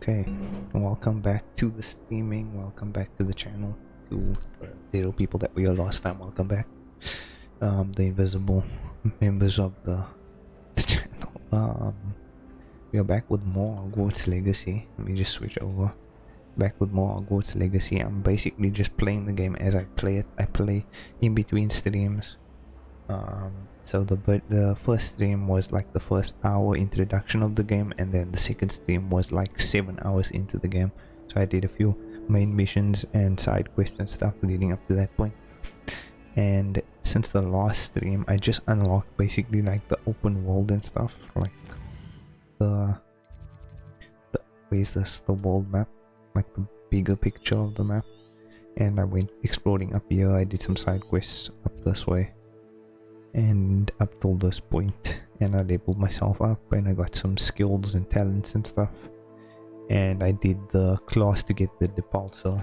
Okay, welcome back to the streaming, welcome back to the channel, to zero people that we were last time, welcome back. The invisible members of the channel. We are back with more Hogwarts Legacy. Let me just switch over. Back with more Hogwarts Legacy. I'm basically just playing the game as I play it. I play in between streams. So the first stream was like the first hour introduction of the game, and then the second stream was like 7 hours into the game. So I did a few main missions and side quests and stuff leading up to that point. And since the last stream, I just unlocked basically like the open world and stuff, like the where's this, the world map, like the bigger picture of the map. And I went exploring up here. I did some side quests up this way and up till this point, and I leveled myself up and I got some skills and talents and stuff, and I did the class to get the Depulso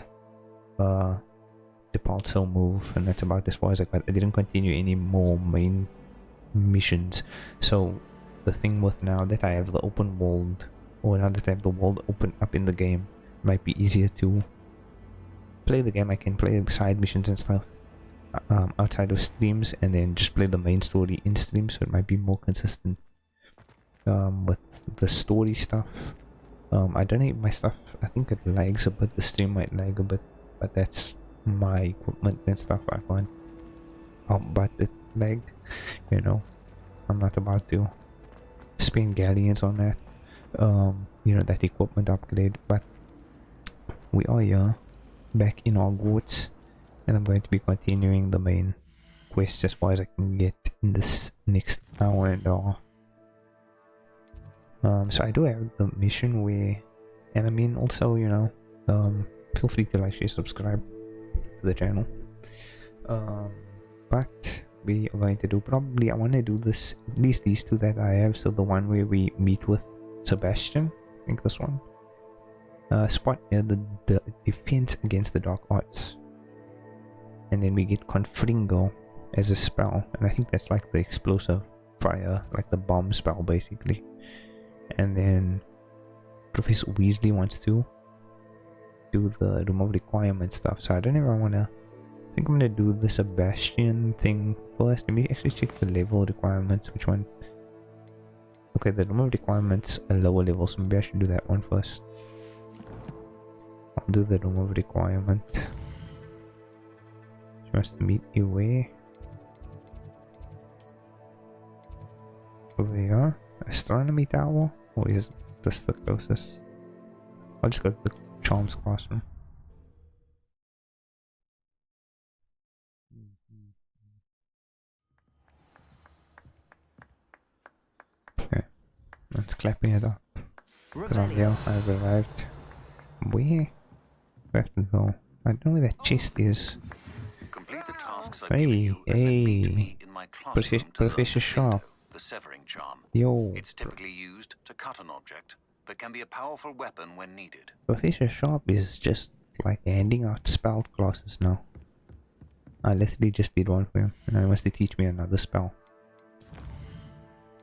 move, and that's about as far as I got. I didn't continue any more main missions. So the thing with now that I have the open world, or now that I have the world open up in the game, it might be easier to play the game. I can play side missions and stuff outside of streams, and then just play the main story in stream, so it might be more consistent with the story stuff. I don't know, my stuff, I think it lags a bit, the stream might lag a bit, but that's my equipment and stuff. I can't but it lagged, you know. I'm not about to spend galleons on that, you know, that equipment upgrade. But we are here back in Hogwarts, and I'm going to be continuing the main quest as far as I can get in this next hour and a half. So I do have the mission where, and I mean also, you know, feel free to like, share, subscribe to the channel. But we are going to do, probably I want to do this, at least these two that I have. So the one where we meet with Sebastian, I think this one. Spot the defense against the dark arts. And then we get Confringo as a spell, and I think that's like the explosive fire, like the bomb spell basically. And then Professor Weasley wants to do the room of requirement stuff, so I don't know if I want to. I think I'm gonna do the Sebastian thing first. Let me actually check the level requirements. Which one? Okay, the room of requirements are lower level, so maybe I should do that one first. I'll do the room of requirement. She wants to meet you where? Over here? Astronomy Tower? Or is this the closest? I'll just go to the Charms classroom. Okay, let's clapping it up. Here, I've arrived. Where? We have to go. I don't know where that chest is. Complete the tasks I've Hey, given you and then meet me hey, in my classroom to learn Professor Sharp. the severing charm. Yo, It's typically used to cut an object, but can be a powerful weapon when needed. Professor Sharp is just like handing out spell classes now. I literally just did one for him, and he wants to teach me another spell.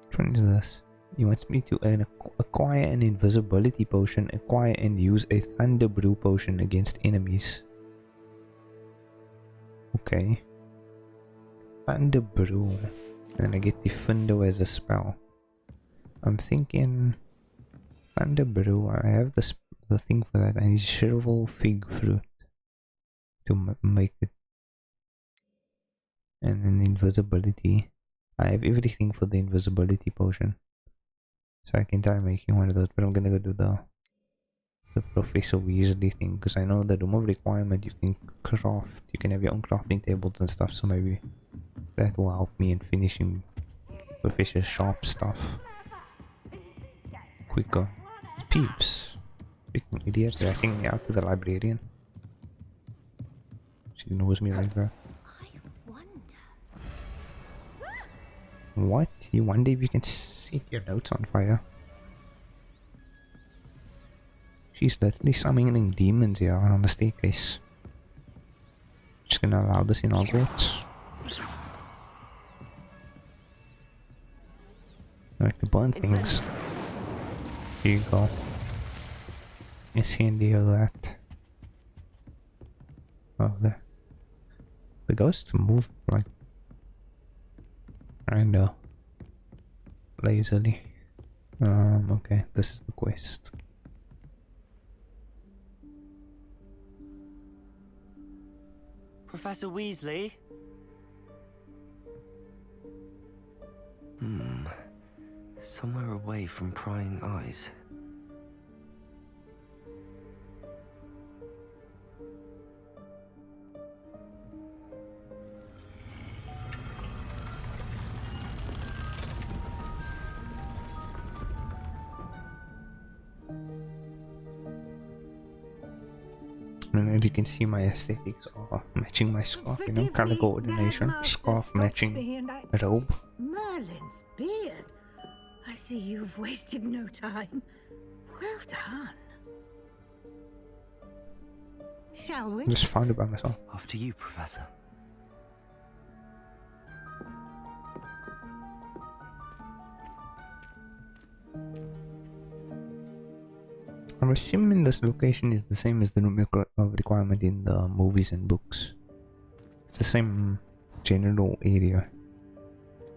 Which one is this? He wants me to acquire an invisibility potion, acquire and use a thunder brew potion against enemies. Okay. Thunder brew. And I get Defender as a spell. I'm thinking thunder brew. I have the thing for that. I need shrivel fig fruit to make it. And then invisibility. I have everything for the invisibility potion, so I can try making one of those. But I'm gonna go do the Professor Weasley thing, because I know the room of requirement you can craft, you can have your own crafting tables and stuff, so maybe that will help me in finishing Professor Sharp stuff quicker. Peeps, freaking idiot, acting me out to the librarian. She ignores me like that. What? You wonder if you can set your notes on fire? She's literally summoning demons here on the staircase. Just gonna allow this in Hogwarts. I like to burn things. Here you go. It's handy a lot. Oh, the ghosts move like kinda lazily. Okay, this is the quest. Professor Weasley? Somewhere away from prying eyes. And as you can see, my aesthetics are matching my scarf, you know, color coordination, scarf matching robe. Merlin's beard. I see you've wasted no time. Well done. Shall we? I just found it by myself. After you, Professor. I'm assuming this location is the same as the room requirement in the movies and books. It's the same general area.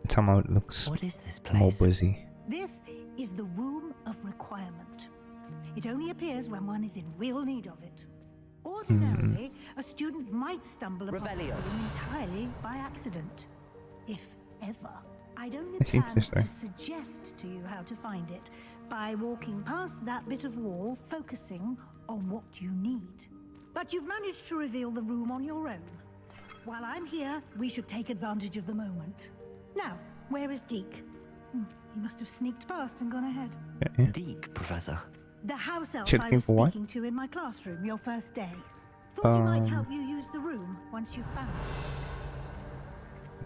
But somehow it looks What is this more place? busy. This is the Room of Requirement. It only appears when one is in real need of it. Ordinarily, a student might stumble upon the Revelio. room entirely by accident. If ever. I don't That's intend to interesting. suggest to you how to find it by walking past that bit of wall, focusing on what you need. But you've managed to reveal the room on your own. While I'm here, we should take advantage of the moment. Now, where is Deke? He must have sneaked past and gone ahead. Yeah. Deke, Professor. The house elf Check I him was for what? speaking to in my classroom your first day. Thought he might help you use the room once you've found it.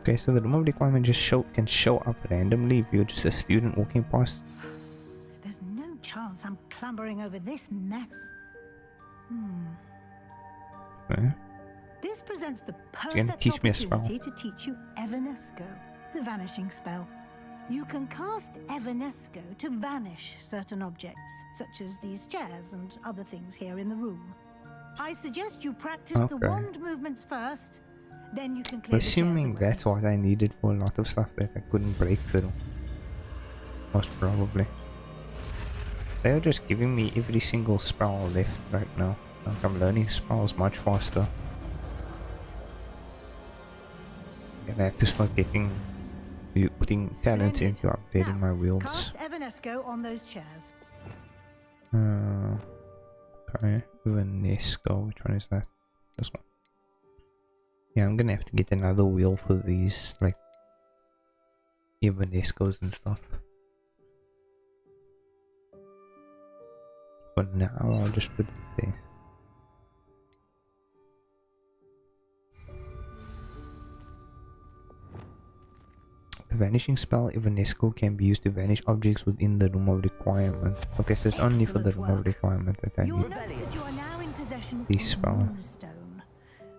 Okay, so the room requirement just can show up randomly if you're just a student walking past. There's no chance I'm clambering over this mess. Okay. This presents the You're gonna perfect teach me a spell. opportunity to teach you Evanesco, the vanishing spell. You can cast Evanesco to vanish certain objects, such as these chairs and other things here in the room. I suggest you practice the Okay. wand movements first, then you can clear Assuming the chairs that's away. what I needed for a lot of stuff that I couldn't break through. Most probably. They're just giving me every single spell left right now. Like I'm learning spells much faster. I'm gonna have to start putting talents Splendid. into updating Now, my wields. Cast Evanesco on those chairs. Okay, Unesco, which one is that? This one. Yeah, I'm gonna have to get another wheel for these, like, Evanescos and stuff. For now, I'll just put it there. The vanishing spell Evanesco can be used to vanish objects within the room of requirement. Okay, so it's only for the Excellent room of work. requirement that I You'll need. note that you are now in possession This of spell. the Moonstone.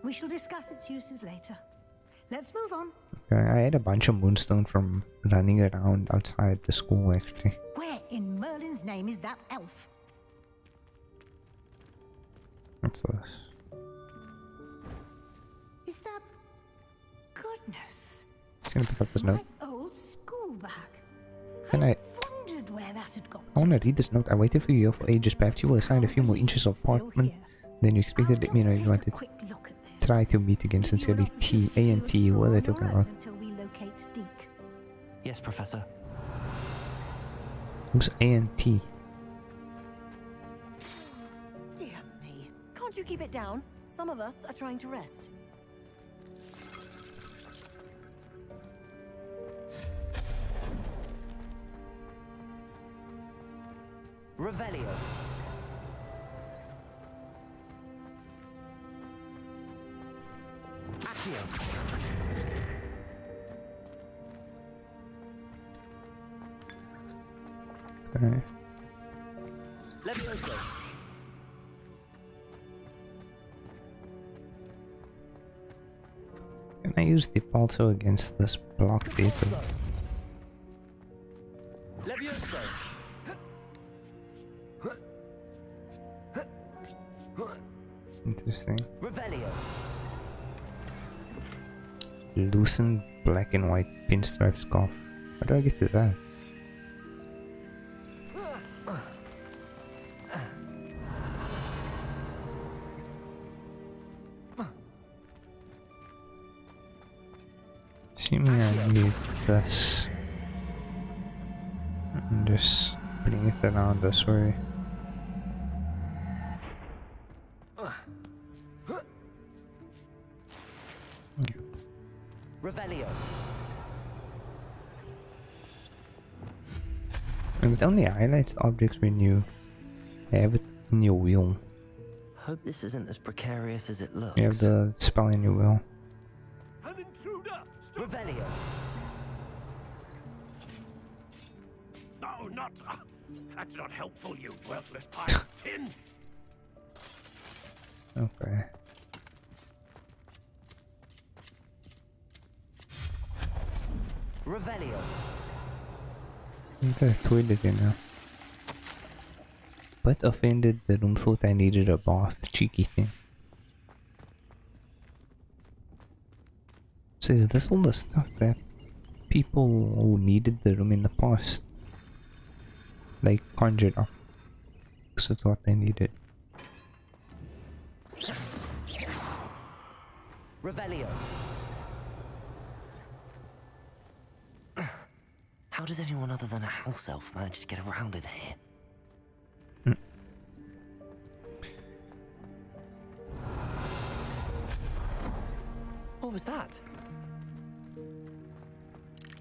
We shall discuss its uses later. Let's move on. Okay, I had a bunch of moonstone from running around outside the school actually. Where in Merlin's name is that elf? What's this? Is that... Goodness. Just gonna pick up this My note. old school bag. Can I Wondered where that had got I wanna read this note. I waited for you for ages. Perhaps you were assigned a few more inches of apartment than you expected. Let me know if you wanted to try to meet again. Sincerely, T. A and T. What are they talking about? Until we locate Deke. Yes, Professor. Who's A and T? Dear me. Can't you keep it down? Some of us are trying to rest. Revelio. Accio. Okay. Levioso. Can I use Defaulto against this block paper? Levioso. Interesting. Revelio. Loosen black and white pinstripe scarf. How do I get to that? Assuming I need this. I'm just putting it around this way. Revelio. And it only highlights the objects when you have it in your wheel. Hope this isn't as precarious as it looks. You have the spell in your wheel. An intruder! Stop! Revelio. No, not. That's not helpful, you worthless pile of tin! Okay. Revelio. I've got a toilet here now. But offended, the room thought I needed a bath. Cheeky thing. So is this all the stuff that people who needed the room in the past like conjured up? Because it's what they needed. Revelio. How does anyone other than a house elf manage to get around in here? What was that?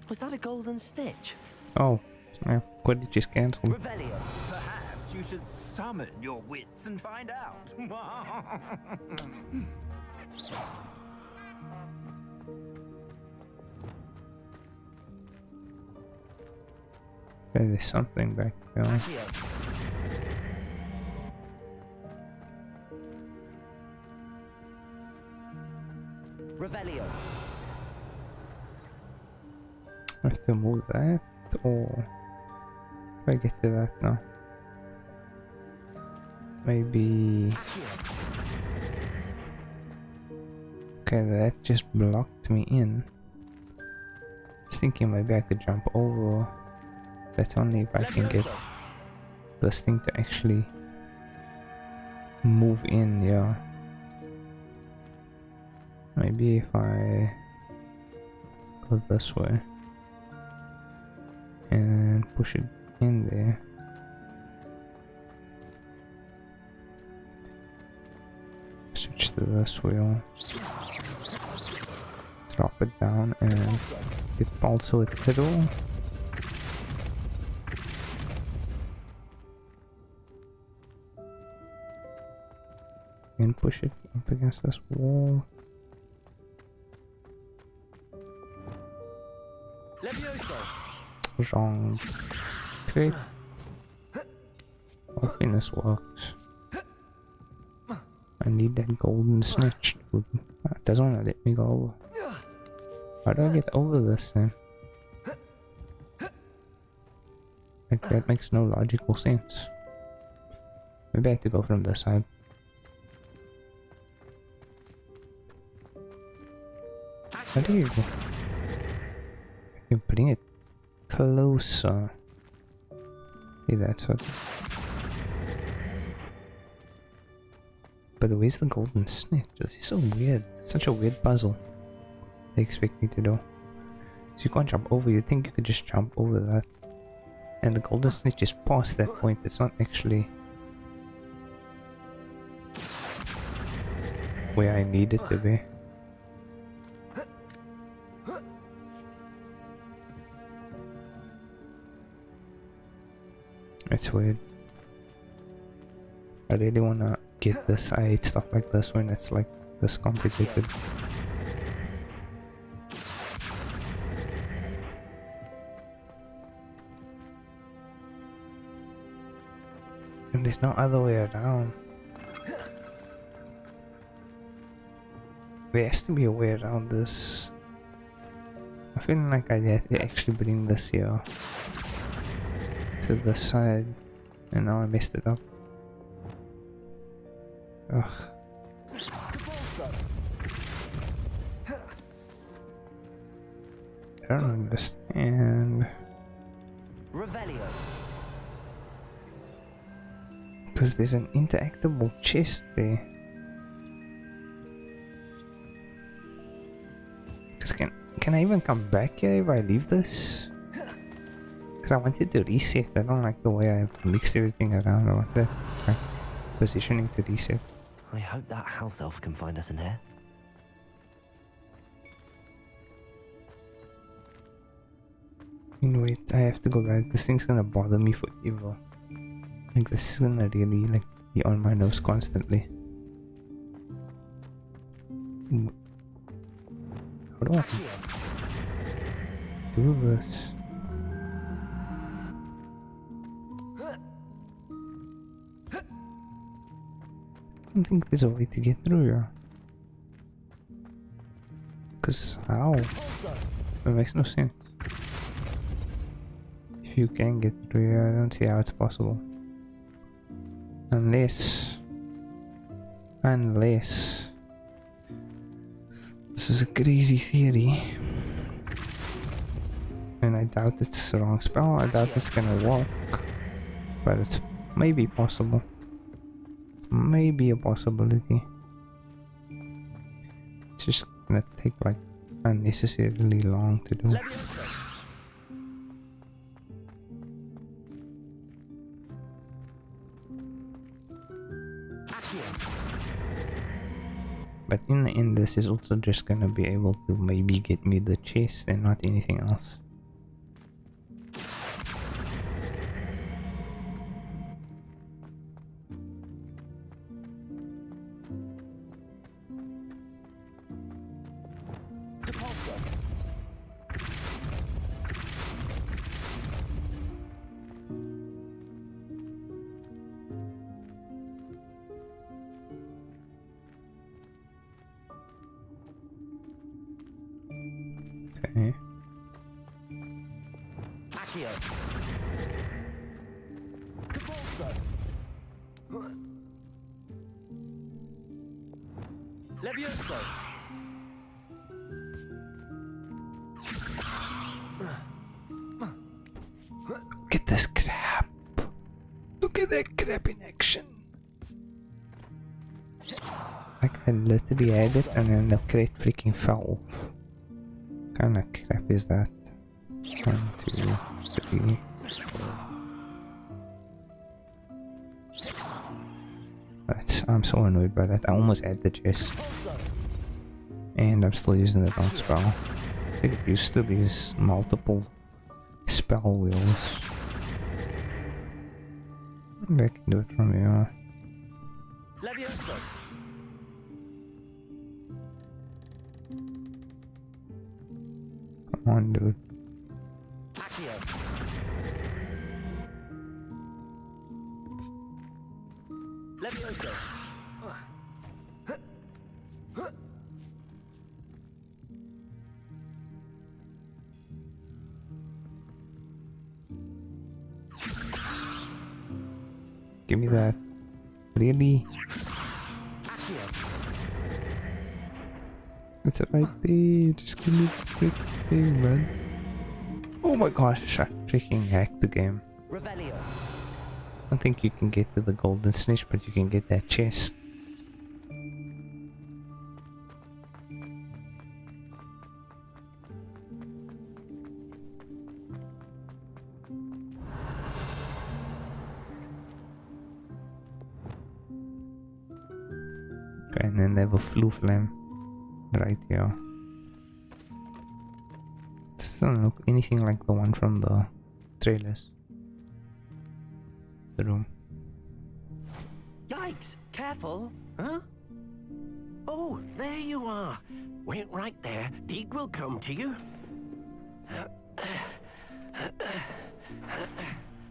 Was that a golden snitch? Oh, yeah, what did just cancel? Revelio. Perhaps you should summon your wits and find out. There's something back there. Accio. Revelio. I have to move that, or if I get to that now, maybe. Accio. Okay, that just blocked me in. I was thinking maybe I could jump over. That's only if I can get Levioso. this thing to actually move in, yeah. Maybe if I go this way and push it in there. Switch to this wheel. Drop it down and get also a fiddle. And push it up against this wall. Levioso. Wrong. Great. Hoping this works. I need that golden snitch, dude. It doesn't want to let me go over. How do I get over this then? Like, that makes no logical sense. Maybe I have to go from this side. How do you go? You bring it closer. See, that's what. But where's the golden snitch? This is so weird. Such a weird puzzle. They expect me to do. So you can't jump over. You think you could just jump over that. And the golden snitch is past that point. It's not actually where I need it to be. It's weird. I really wanna get this. I hate stuff like this when it's like this complicated. And there's no other way around. There has to be a way around this. I feel like I had to actually bring this here to the side, and now I messed it up. Ugh. I don't understand. Revelio. Because there's an interactable chest there. Because can I even come back here if I leave this? Because I wanted to reset. I don't like the way I've mixed everything around. I want the positioning to reset. I hope that house elf can find us in here. Wait, I have to go back. This thing's gonna bother me forever. Like, this is gonna really, like, be on my nose constantly. How do I do this? I don't think there's a way to get through here. Cause how? It makes no sense. If you can get through here, I don't see how it's possible. Unless this is a crazy theory, and I doubt it's the wrong spell. I doubt it's gonna work, but it's maybe possible. Maybe a possibility. It's just gonna take like unnecessarily long to do. But in the end, this is also just gonna be able to maybe get me the chest and not anything else. Okay. Accio. Depulso. Levioso. Look at this crap. Look at that crap in action. Like, I literally had it and then the crate freaking fell off. What kind of crap is that? 1, 2, 3. I'm so annoyed by that. I almost had the chest. And I'm still using the wrong spell. I get used to these multiple spell wheels. Maybe I can do it from here. Levioso. Come on, dude. Accio. Levioso. Give me that. Really? Accio. It's right there. Just give me the freaking thing, man. Oh my gosh, I freaking hacked the game. Revelio. I don't think you can get to the golden snitch, but you can get that chest. Okay, and then they have a flu flame right here. This doesn't look anything like the one from the trailers. The room. Yikes! Careful! Huh? Oh, there you are. Wait right there. Deeg will come to you.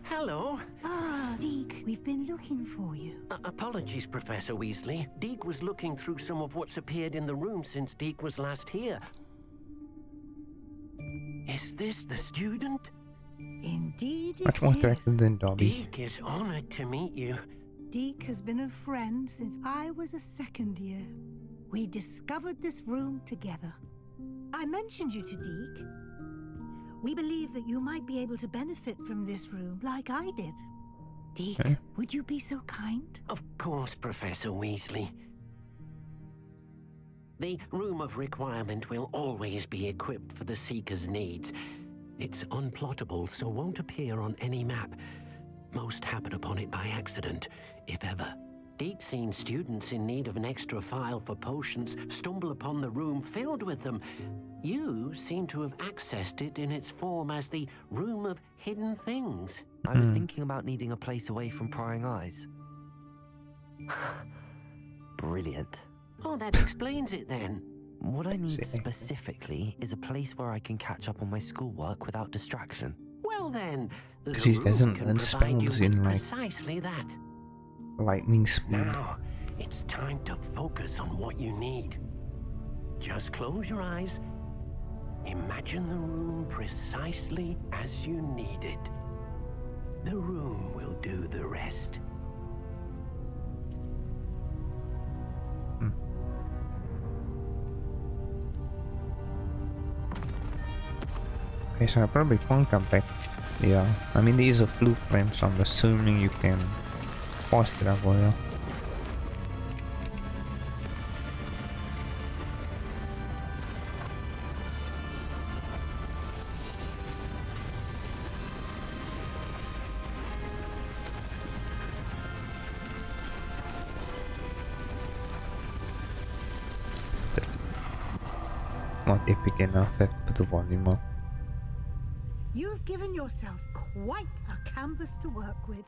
Hello. Ah, Deke, we've been looking for you. Apologies, Professor Weasley. Deeg was looking through some of what's appeared in the room since Deeg was last here. Is this the student? Indeed it Much more is. attractive than Dobby. Deeg is honored to meet you. Deke has been a friend since I was a second year. We discovered this room together. I mentioned you to Deke. We believe that you might be able to benefit from this room like I did. Deke, Okay. would you be so kind? Of course, Professor Weasley. The Room of Requirement will always be equipped for the Seeker's needs. It's unplottable, so won't appear on any map. Most happen upon it by accident, if ever. Deke's seen students in need of an extra file for potions stumble upon the room filled with them. You seem to have accessed it in its form as the Room of Hidden Things. I was thinking about needing a place away from prying eyes. Brilliant. Oh, that explains it then. What I need See. specifically is a place where I can catch up on my schoolwork without distraction. Well then, the 'Cause he room doesn't can learn provide you spells with in, like- precisely that. Lightning speed. Now, it's time to focus on what you need. Just close your eyes. Imagine the room precisely as you need it. The room will do the rest. Okay, so I probably can't come back. Yeah, I mean these are flu flames, so I'm assuming you can fast travel, yeah. Not epic enough, I have to put the volume up. You've given yourself quite a canvas to work with.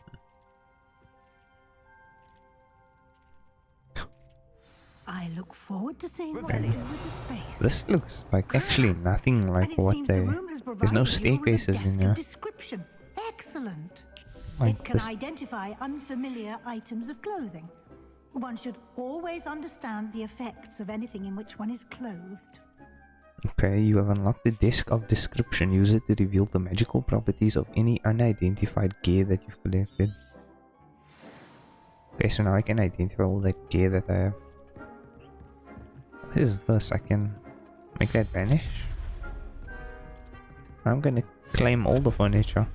I look forward to seeing what you do with the space. This looks like actually nothing And like it what seems they... the room has There's no provided you with a staircases in desk here. of description. Excellent. Like It can this. identify unfamiliar items of clothing. One should always understand the effects of anything in which one is clothed. Okay, you have unlocked the desk of description. Use it to reveal the magical properties of any unidentified gear that you've collected. Okay, so now I can identify all that gear that I have. What is this? I can make that vanish? I'm gonna claim all the furniture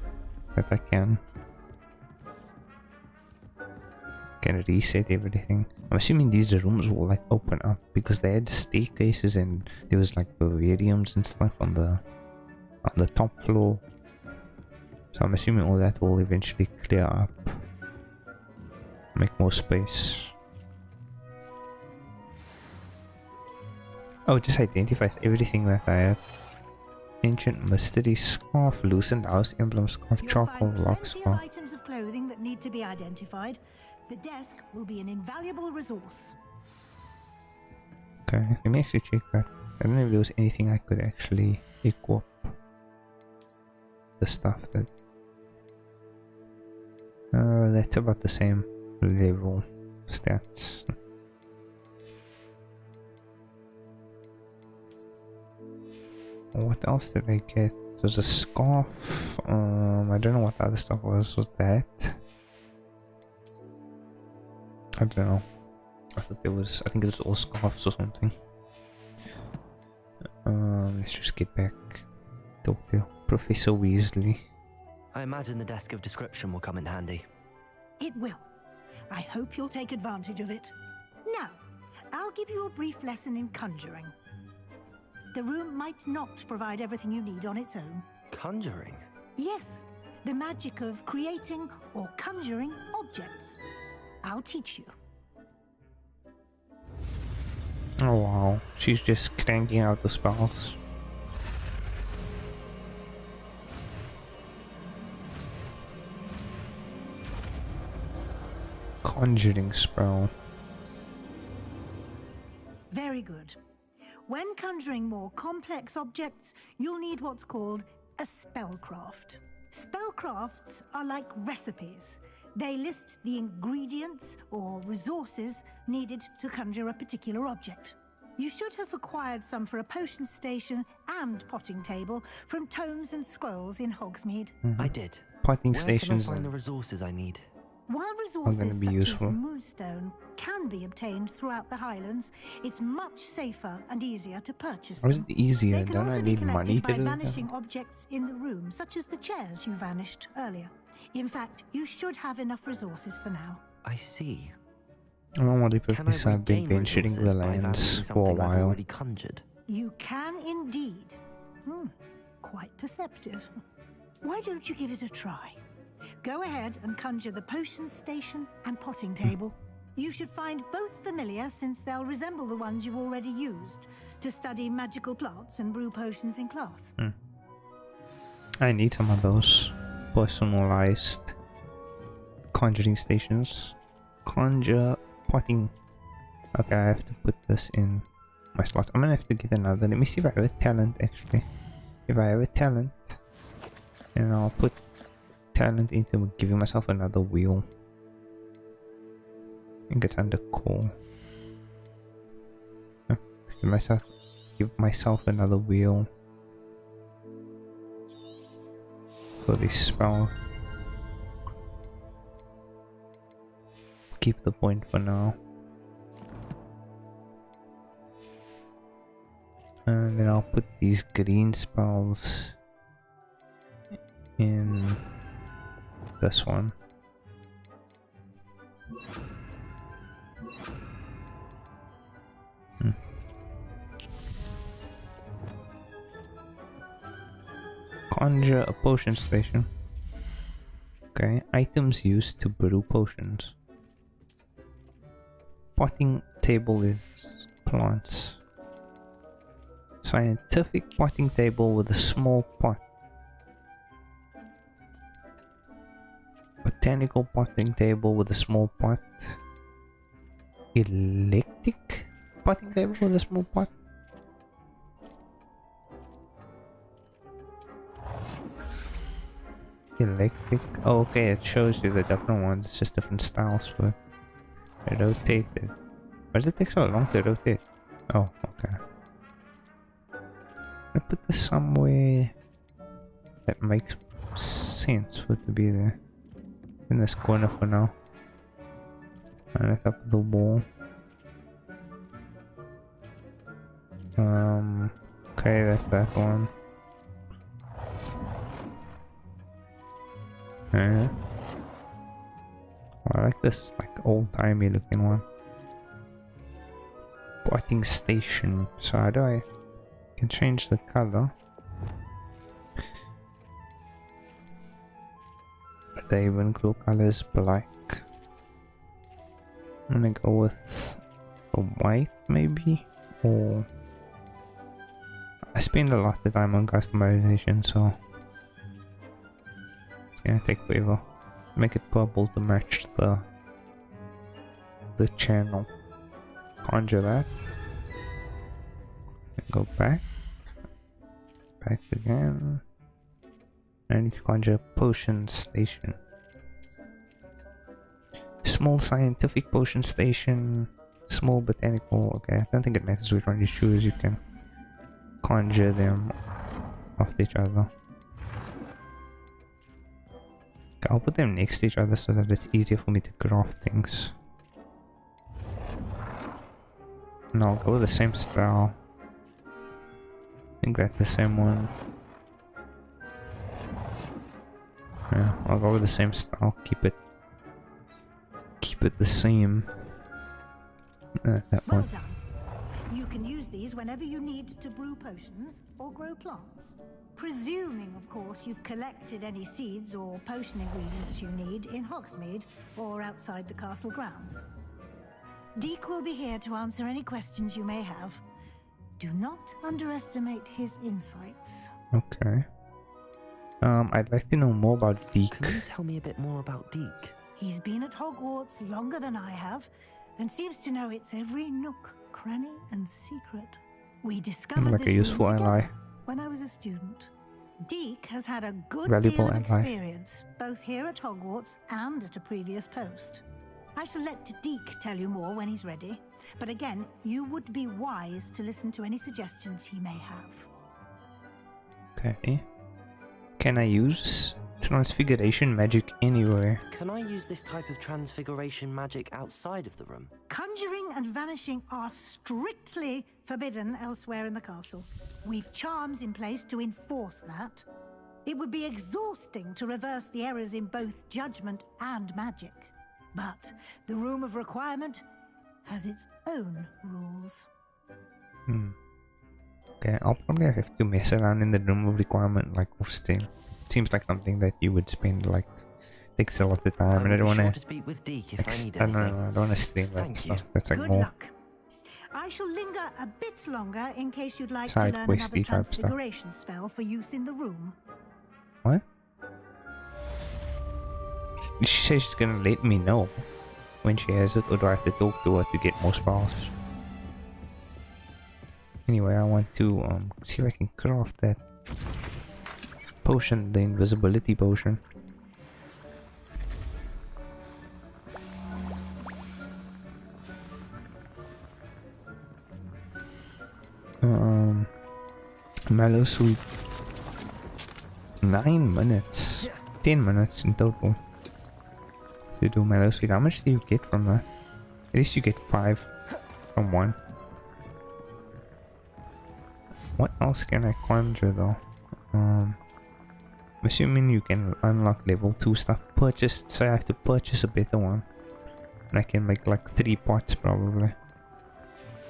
that I can. Can reset everything. I'm assuming these rooms will like open up because they had staircases and there was like vivariums and stuff on the top floor. So I'm assuming all that will eventually clear up. Make more space. Oh, it just identifies everything that I have. Ancient mystery scarf, loosened house emblem scarf, You'll charcoal find lock plenty of scarf. items of clothing that need to be identified. The desk will be an invaluable resource. Okay, let me actually check that. I don't know if there was anything I could actually equip. The stuff that... that's about the same level stats. What else did I get? There was a scarf. I don't know what the other stuff was. Was that? I don't know. I thought there was. I think it was all scarves or something. Let's just get back. Talk to Professor Weasley. I imagine the desk of description will come in handy. It will. I hope you'll take advantage of it. Now, I'll give you a brief lesson in conjuring. The room might not provide everything you need on its own. Conjuring? Yes, the magic of creating or conjuring objects. I'll teach you. Oh wow, she's just cranking out the spells. Conjuring spell. Very good. When conjuring more complex objects, you'll need what's called a spellcraft. Spellcrafts are like recipes. They list the ingredients or resources needed to conjure a particular object. You should have acquired some for a potion station and potting table from tomes and scrolls in Hogsmeade. I did. Potting Where stations. can I find the resources I need? While gonna resources be such useful. as moonstone can be obtained throughout the Highlands, it's much safer and easier to purchase Or is them. it easier? They can Don't I also be need money collected to by do vanishing that? objects in the room, such as the chairs you vanished earlier. In fact, you should have enough resources for now. I see. Normally, Can I because I've been regain venturing resources the by lands vanishing for a something I've while. already conjured? You can indeed. Quite perceptive. Why don't you give it a try? Go ahead and conjure the potion station and potting table. You should find both familiar, since they'll resemble the ones you've already used to study magical plants and brew potions in class. I need some of those personalized conjuring stations. Conjure potting. Okay, I have to put this in my slots. I'm gonna have to get another. Let me see if I have a talent actually. If I have a talent, and I'll put talent into giving myself another wheel. I think it's under core. Give myself another wheel for this spell. Keep the point for now. And then I'll put these green spells in this one. Conjure a potion station. Okay, items used to brew potions. Potting table is plants. Scientific potting table with a small pot. Botanical potting table with a small pot. Electric potting table with a small pot. Electric. Oh, okay, it shows you the different ones. It's just different styles for rotated. Why does it take so long to rotate? Oh, okay. I put this somewhere that makes sense for it to be there. In this corner for now. And at the top of the wall. Okay, that's that one. I like this like old-timey looking one. Potting station. So how do I can change the color? The Ravenclaw color is black. I'm gonna go with the white maybe, or I spend a lot of time on customization, so it's gonna take forever. Make it purple to match the channel. Conjure that. And go back. Back again. I need to conjure a potion station. Small scientific potion station. Small botanical. Okay, I don't think it matters which one you choose. You can conjure them off each other. Okay, I'll put them next to each other so that it's easier for me to craft things. And I'll go with the same style. I think that's the same one. Yeah, I'll go with the same style. Keep it the same. That Well one. done. You can use these whenever you need to brew potions or grow plants. Presuming, of course, you've collected any seeds or potion ingredients you need in Hogsmeade or outside the castle grounds. Deek will be here to answer any questions you may have. Do not underestimate his insights. Okay. I'd like to know more about Deek. Can you tell me a bit more about Deek? He's been at Hogwarts longer than I have, and seems to know its every nook, cranny, and secret. We discovered Like a this useful room together ally. when I was a student. Deek has had a good Valuable deal of ally. experience, both here at Hogwarts and at a previous post. I shall let Deek tell you more when he's ready, but again, you would be wise to listen to any suggestions he may have. Okay. Can I use transfiguration magic anywhere. Can I use this type of transfiguration magic outside of the room? Conjuring and vanishing are strictly forbidden elsewhere in the castle. We've charms in place to enforce that. It would be exhausting to reverse the errors in both judgment and magic. But the Room of Requirement has its own rules. Okay, I'll probably have to mess around in the Room of Requirement like off stream. Seems like something that you would spend like takes a lot of time, and I don't want to speak with Deke if I need I don't anything. want to stream that Thank stuff. you. That's like Good more luck. I shall linger a bit longer in case you'd like side to learn questy another type stuff. transfiguration spell for use in the room. What? She says she's gonna let me know when she has it, or do I have to talk to her to get more spells? Anyway, I want to see if I can craft that potion, the invisibility potion. Mallow Sweet. 9 minutes. 10 minutes in total. To do Mallow Sweet. How much do you get from that? At least you get 5 from 1. What else can I conjure though? I'm assuming you can unlock level 2 stuff purchased, so I have to purchase a better one. And I can make like 3 pots probably.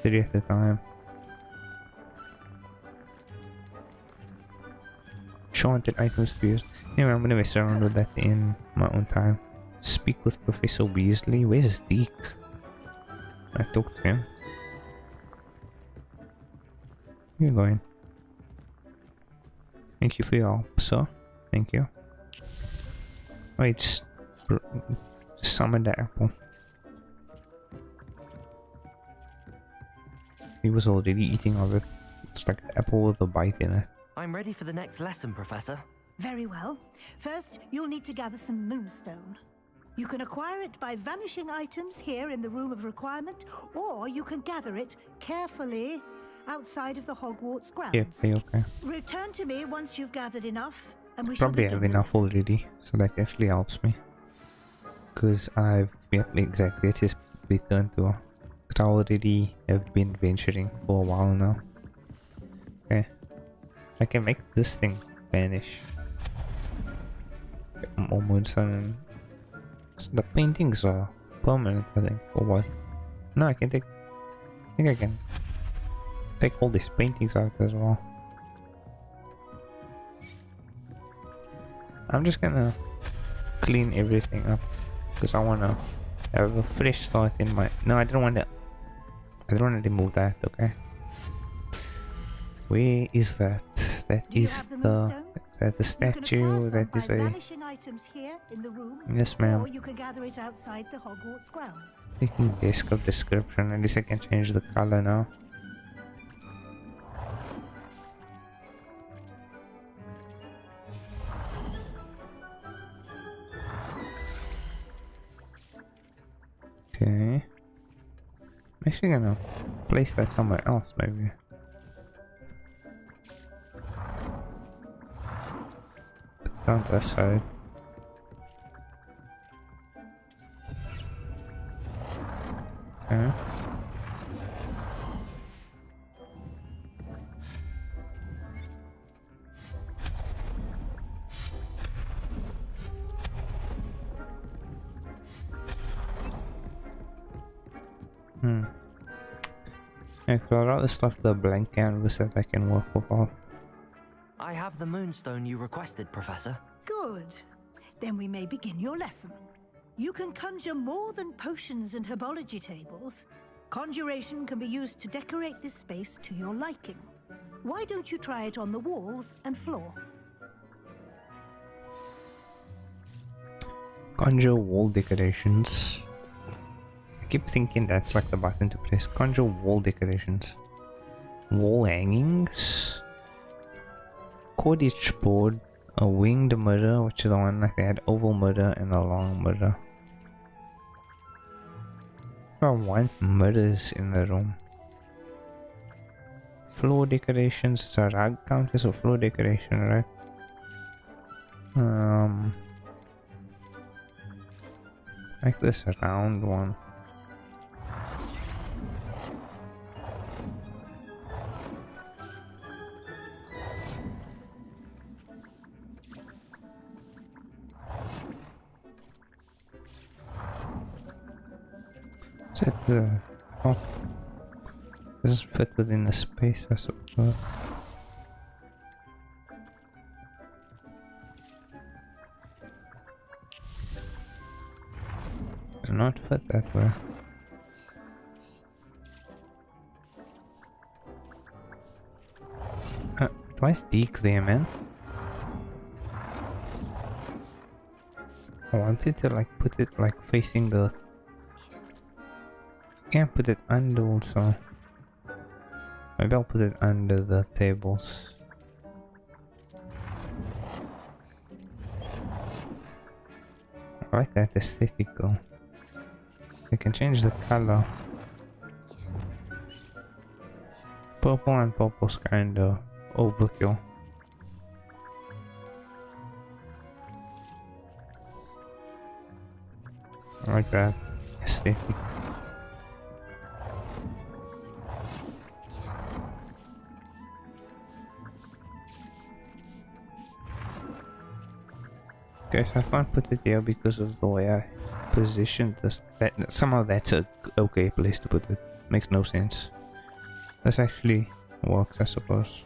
3 at a time. Enchanted items to use. Anyway, I'm gonna mess around with that in my own time. Speak with Professor Weasley. Where's Deke? I talked to him. Where are you going? Thank you for your help, sir. Thank you. Wait, just summon the apple. He was already eating of it. It's like an apple with a bite in it. I'm ready for the next lesson, Professor. Very well. First, you'll need to gather some moonstone. You can acquire it by vanishing items here in the Room of Requirement, or you can gather it carefully outside of the Hogwarts grounds. Yeah, okay. Return to me once you've gathered enough, and we Probably shall have begin enough this. already, so that actually helps me. Because I've, yep, exactly, it's just returned to. But I already have been venturing for a while now. Okay. I can make this thing vanish. Almost, the paintings are permanent, I think, or what? No, I can take. I think I can take all these paintings out as well. I'm just gonna clean everything up because I wanna have a fresh start in my. No, I don't want to. I don't want to remove that. Okay. Where is that? That Do you is have the the. moonstone? Is that the You can acquire statue? some That by is a. vanishing items here in the room, Yes, ma'am. or you can gather it outside the Hogwarts grounds. Taking desk of description. At least I can change the color now. Okay. I'm actually gonna place that somewhere else, maybe. Put it on that side. Okay. I'd rather stuff the blank canvas that I can work with. I have the moonstone you requested, Professor. Good. Then we may begin your lesson. You can conjure more than potions and herbology tables. Conjuration can be used to decorate this space to your liking. Why don't you try it on the walls and floor? Conjure wall decorations. I keep thinking that's like the button to press. Conjure wall decorations. Wall hangings. Cordage board. A winged mirror, which is the one like they had oval mirror and a long mirror. I want mirrors in the room. Floor decorations. It's a rug count as a floor decoration, right? Like this round one. Is it the... Oh. This is fit within the space, I suppose. Do not fit that way. Twice deek there, man. I wanted to like put it like facing the... Can't put it under also. Maybe I'll put it under the tables. I like that aesthetic though. We can change the color. Purple and purple's kinda overkill. I like that aesthetic. Okay, so I can't put it here because of the way I positioned this. That somehow that's a okay place to put it. Makes no sense. This actually works, I suppose.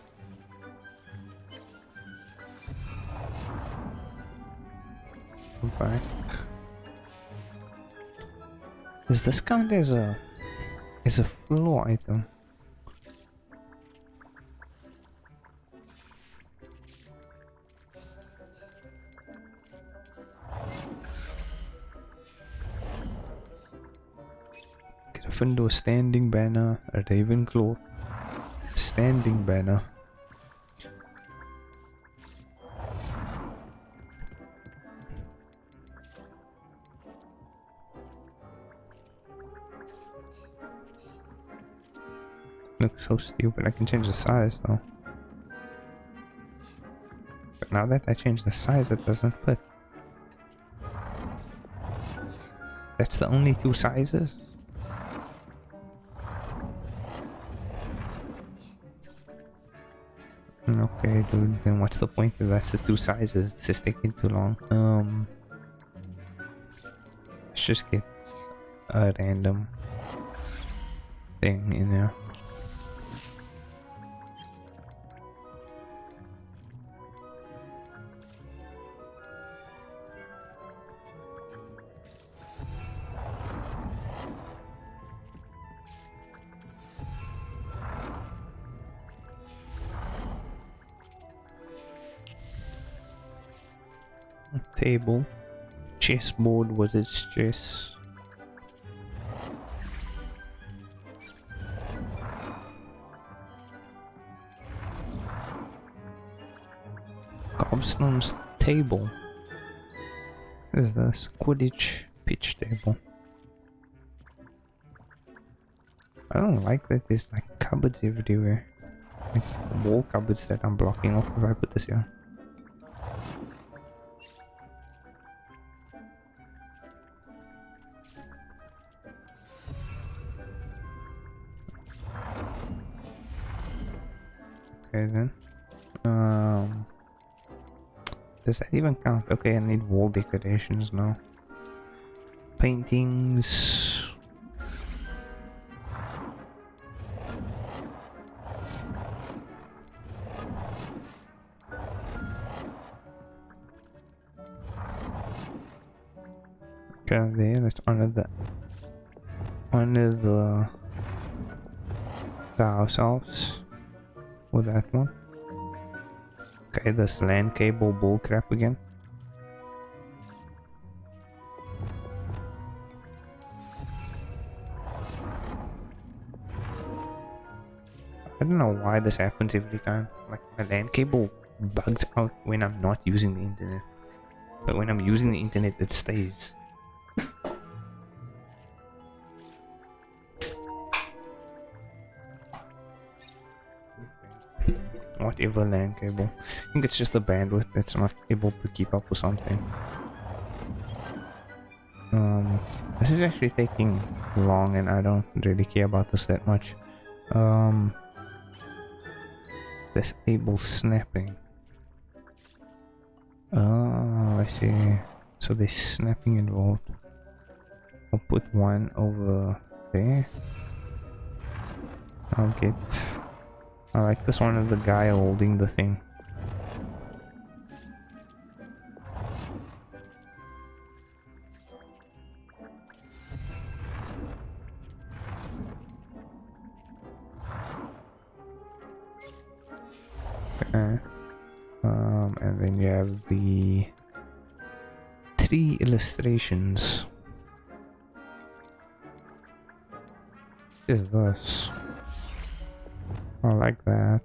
Go back. Does this count as a floor item? Gryffindor standing banner, a Ravenclaw standing banner. Looks so stupid. I can change the size though. But now that I change the size, it doesn't fit. That's the only two sizes? Okay, dude, then what's the point if that's the two sizes? This is taking too long. Let's just get a random thing in there. Table, chessboard was its chess. Cobstone's table. What is this? Quidditch pitch table. I don't like that there's like cupboards everywhere. Like wall cupboards that I'm blocking off if I put this here. Okay then. Does that even count? Okay, I need wall decorations now. Paintings. Okay, there. Let's honor the house elves. With that one. Okay, this LAN cable bullcrap again. I don't know why this happens every time. Like my LAN cable bugs out when I'm not using the internet. But when I'm using the internet it stays. whatever LAN cable. I think it's just the bandwidth that's not able to keep up with something. This is actually taking long and I don't really care about this that much. Disable snapping. Oh, I see. So there's snapping involved. I'll put one over there. I like this one of the guy holding the thing. Okay. And then you have the 3 illustrations. What is this? I like that.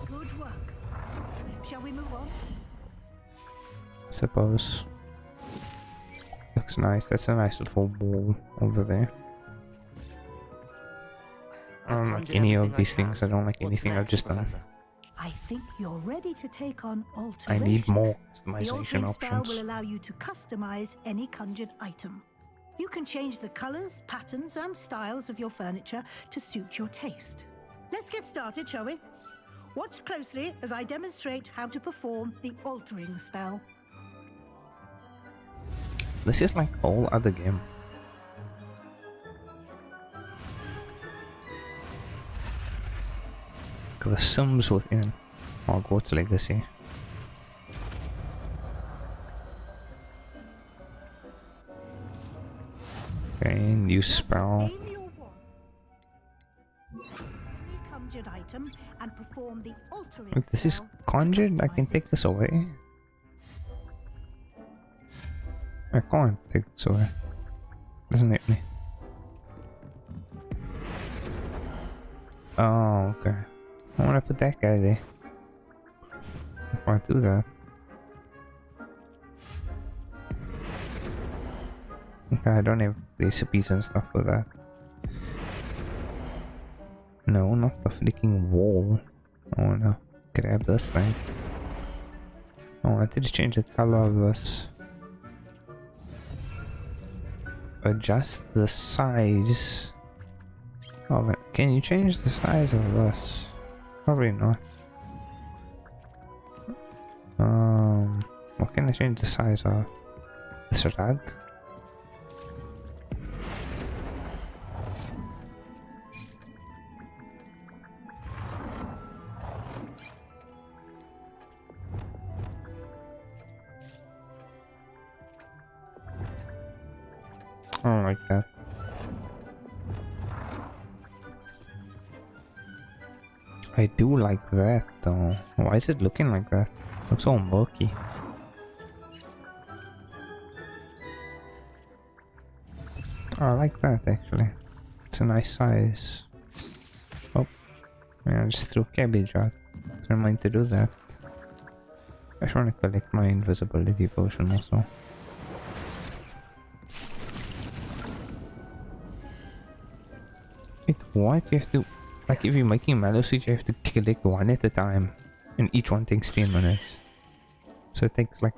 Good work. Shall we move on? Suppose. Looks nice. That's a nice little wall over there. I don't like any of these things. I don't like anything I've just done. I think you're ready to take on I alteration. need more The customization altering spell will options. allow you to customize any conjured item. You can change the colors, patterns, and styles of your furniture to suit your taste. Let's get started, shall we? Watch closely as I demonstrate how to perform the altering spell. This is like all other game. The Sims within Hogwarts Legacy. Okay, new spell. Aim your wand. Any conjured item and perform the altering Wait, this is spell to conjured? I can customize take it. this away? I can't take this away. Doesn't hit me. Oh, okay. I want to put that guy there. I can't do that. Okay, I don't have recipes and stuff for that. No, not the freaking wall. I wanna grab this thing. I wanted to change the color of this. Adjust the size of it. Can you change the size of this? Probably not. What can I change the size of? This rug? I don't like that. I do like that though. Why is it looking like that? Looks all murky. I like that actually. It's a nice size. Oh, yeah, I just threw cabbage out. Didn't mind to do that. I just want to collect my invisibility potion also. Wait, what? You have to... Like if you're making mallow sweet, you have to collect one at a time. And each one takes 10 minutes. So it takes like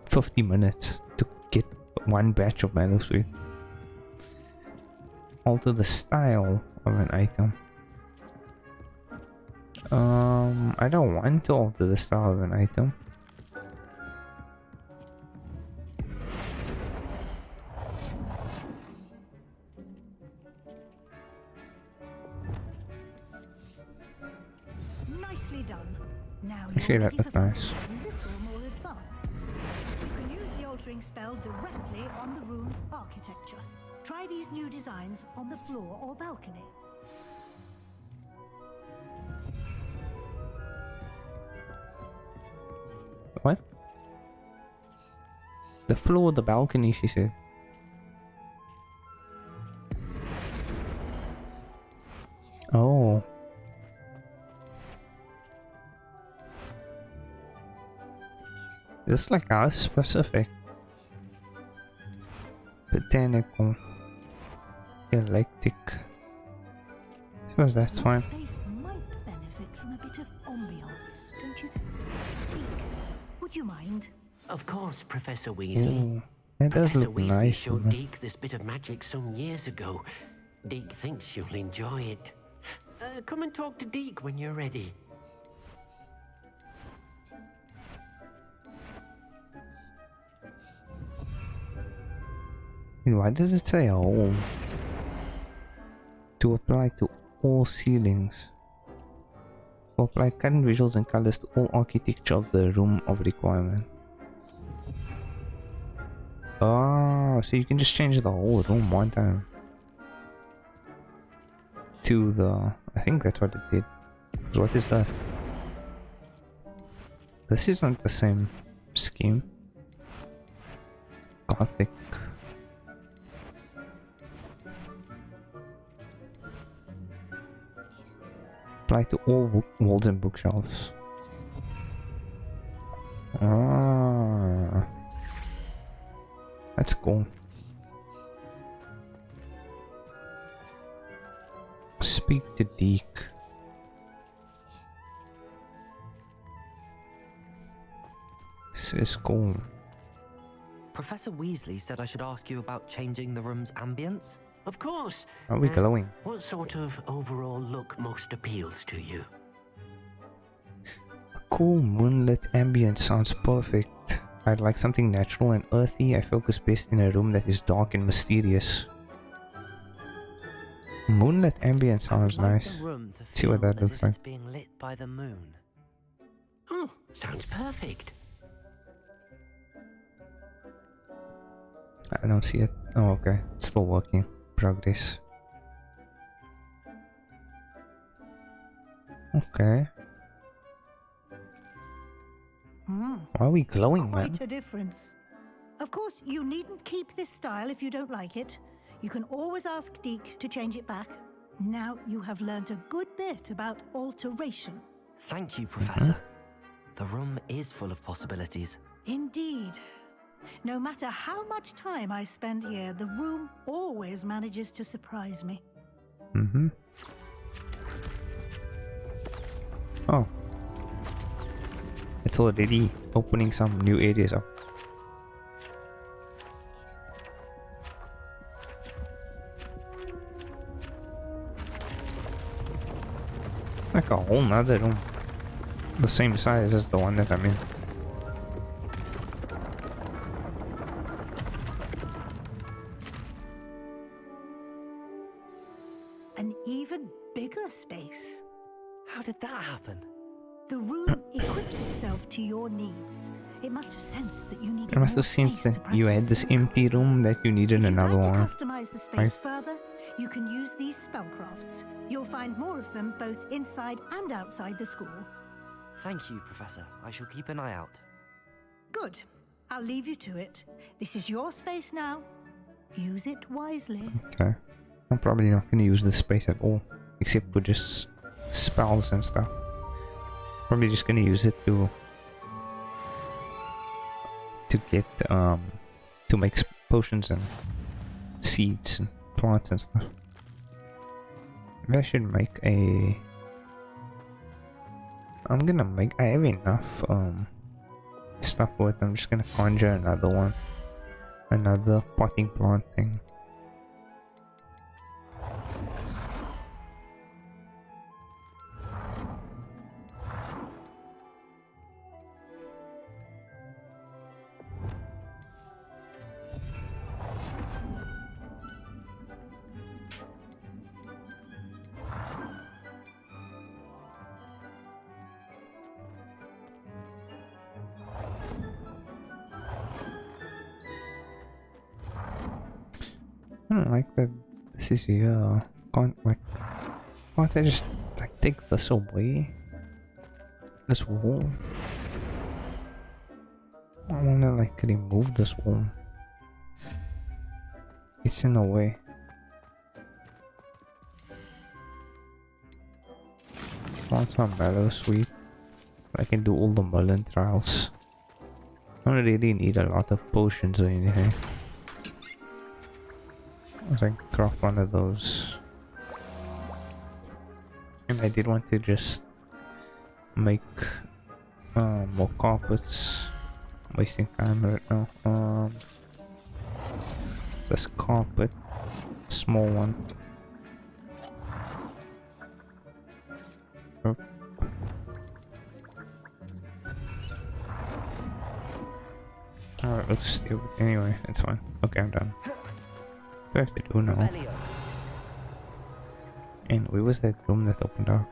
50 minutes to get one batch of mallow sweet. Alter the style of an item. I don't want to alter the style of an item. Nicely done. Now Actually, you're that ready for looked nice. something a little more advanced. You can use the altering spell directly on the room's architecture. Try these new designs on the floor or balcony. What? The floor, the balcony, she said. Oh. It's like how specific. Botanical. Eclectic. I suppose that's Your fine. space might benefit from a bit of ambiance, don't you think? Deke, would you mind? Of course, Professor Weasley. Ooh, that does Professor look Weasley nice. showed doesn't it? Deke this bit of magic some years ago. Deke thinks you'll enjoy it. Come and talk to Deke when you're ready. Why does it say all? To apply to all ceilings. To apply current visuals and colors to all architecture of the room of requirement. Oh, so you can just change the whole room one time. To the... I think that's what it did. What is that? This isn't the same scheme. Gothic. Apply to all walls and bookshelves. Ah, that's cool. Speak to Deke. This is cool. Professor Weasley said I should ask you about changing the room's ambience. Of course. Are we glowing? What sort of overall look most appeals to you? A cool moonlit ambience sounds perfect. I'd like something natural and earthy. I focus best in a room that is dark and mysterious. Moonlit ambience sounds I would like nice. the room to See what feel that as looks if like. it's being lit by the moon. Oh, sounds perfect. I don't see it. Oh, okay. It's still working. Progress. Okay. Why are we glowing, man? Quite a difference. Of course, you needn't keep this style if you don't like it. You can always ask Deke to change it back. Now you have learnt a good bit about alteration. Thank you, Professor. The room is full of possibilities. Indeed. No matter how much time I spend here, the room always manages to surprise me. Mm-hmm. Oh. It's already opening some new areas up. Like a whole nother room. The same size as the one that I'm in. An even bigger space. How did that happen? The room equips itself to your needs. It must have sensed that you needed I must more have sensed space that to you had practice this empty spellcasting. room that you needed If you'd another like one. to customize the space Right. further, you can use these spellcrafts. You'll find more of them both inside and outside the school. Thank you, Professor. I shall keep an eye out. Good. I'll leave you to it. This is your space now. Use it wisely. Okay. I'm probably not going to use this space at all. Except for just spells and stuff. Probably just going to use it to get, to make potions and seeds and plants and stuff. Maybe I should make a... I'm gonna make... I have enough, stuff for it. I'm just gonna conjure another one. Another potting plant thing. I don't like that this is here. Can't I just like take this away? This wall? I wanna like remove this wall. It's in the way. Want some mallow sweet? I can do all the mullen trials. I don't really need a lot of potions or anything. I can craft one of those. And I did want to just make more carpets. I'm wasting time right now. This carpet, small one. Oh. Alright, looks stupid. Anyway, it's fine. Okay, I'm done. What do I have to do now? Revelio. And where was that room that opened up?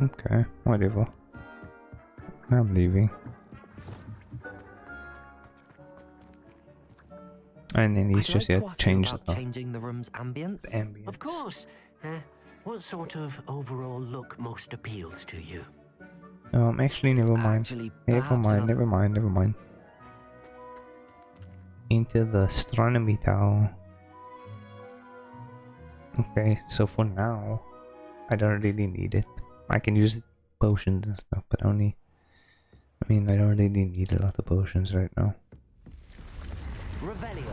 Okay, whatever. I'm leaving. And then he's I'd just like here to to ask you change about the changing the room's ambience. ambience. Of course. What sort of overall look most appeals to you? Actually, never mind. Actually, Never perhaps mind, an- never mind, never mind. Into the astronomy tower. Okay, so for now, I don't really need it. I can use potions and stuff, but only... I mean, I don't really need a lot of potions right now. Revelio.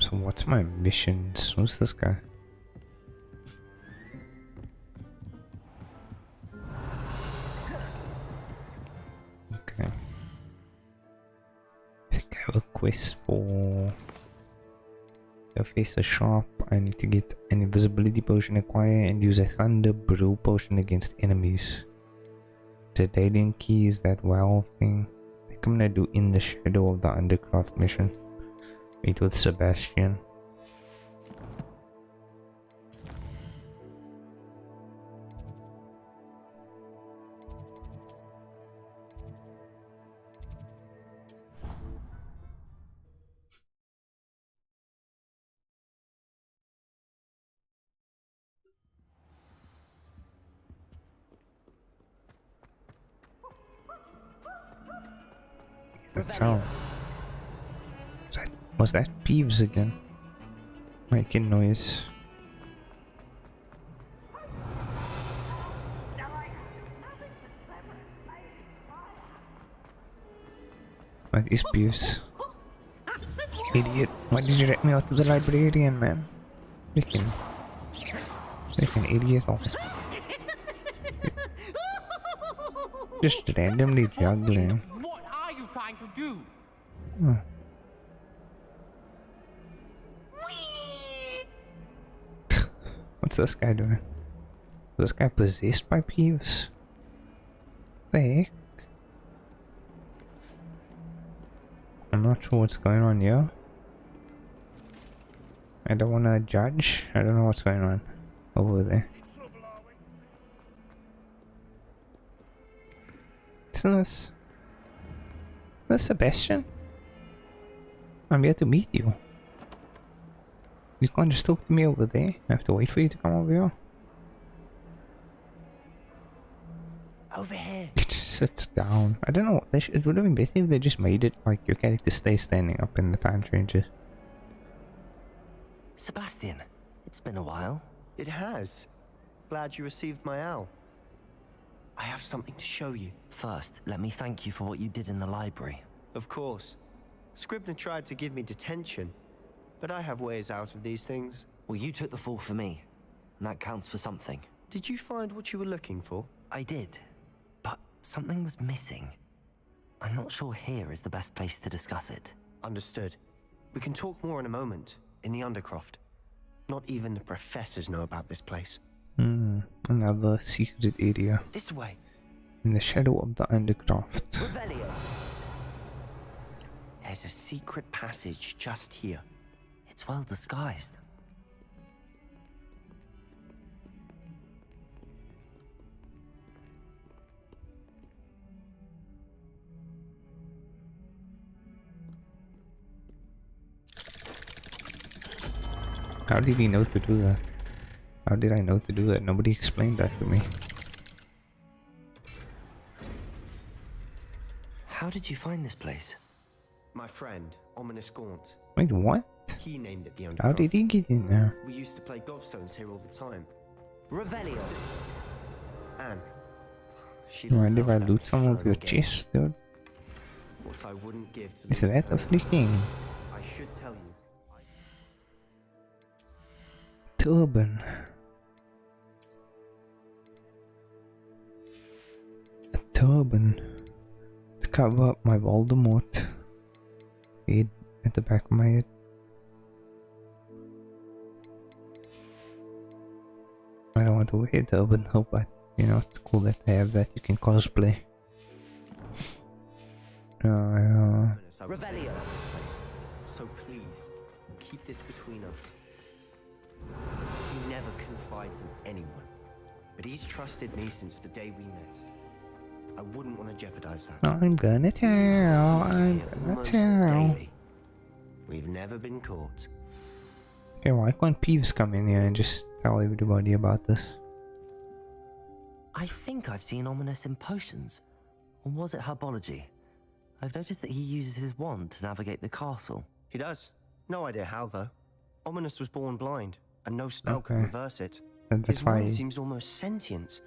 So what's my missions? Who's this guy? Okay. I think I have a quest for the face a sharp. I need to get an invisibility potion acquire and use a thunder brew potion against enemies. The Daedalian key is that wow thing. I think I'm gonna do in the shadow of the undercraft mission. Meet with Sebastian. That sound. Was that Peeves again? Making noise. What is Peeves? Idiot. Why did you let me out to the librarian, man? Freaking idiot. Just randomly juggling. What are you trying to do? Oh. What's this guy doing? Is this guy possessed by Peeves? The heck? I'm not sure what's going on here. I don't want to judge. I don't know what's going on over there. Isn't this Sebastian? I'm here to meet you. You can't just talk to me over there. I have to wait for you to come over here. Over here. It just sits down. I don't know. It would have been better if they just made it like your character stays standing up in the time changes. Sebastian, it's been a while. It has. Glad you received my owl. I have something to show you. First, let me thank you for what you did in the library. Of course. Scribner tried to give me detention, but I have ways out of these things. Well, you took the fall for me, and that counts for something. Did you find what you were looking for? I did, but something was missing. I'm not sure here is the best place to discuss it. Understood. We can talk more in a moment, in the Undercroft. Not even the professors know about this place. Another secret area. This way. In the shadow of the Undercroft. Revelio! There's a secret passage just here. It's well disguised. How did he know to do that? How did I know to do that? Nobody explained that to me. How did you find this place? My friend, Ominous Gaunt. Wait, what? He named it the Undercroft. How did he get in there? We used to play gobstones here all the time. Revelio! Anne. She Mind if I loved that loot some of your infernal game. chest, dude? What I wouldn't give to Is lose that her. a freaking I should tell you. turban? A turban to cover up my Voldemort head at the back of my head. I don't want to wear a turban though, but you know, it's cool that they have that. You can cosplay. I would say Revelio. about this place. So please, keep this between us. He never confides in anyone, but he's trusted me since the day we met. I wouldn't want to jeopardize that. I'm gonna We used to tell. see I'm here gonna almost tell. daily. We've never been caught. Okay, why can't Peeves come in here and just tell everybody about this? I think I've seen Ominous in potions. Or was it herbology? I've noticed that he uses his wand to navigate the castle. He does. No idea how, though. Ominous was born blind, and no spell Okay. can reverse it. And that's His why. wand seems almost sentient.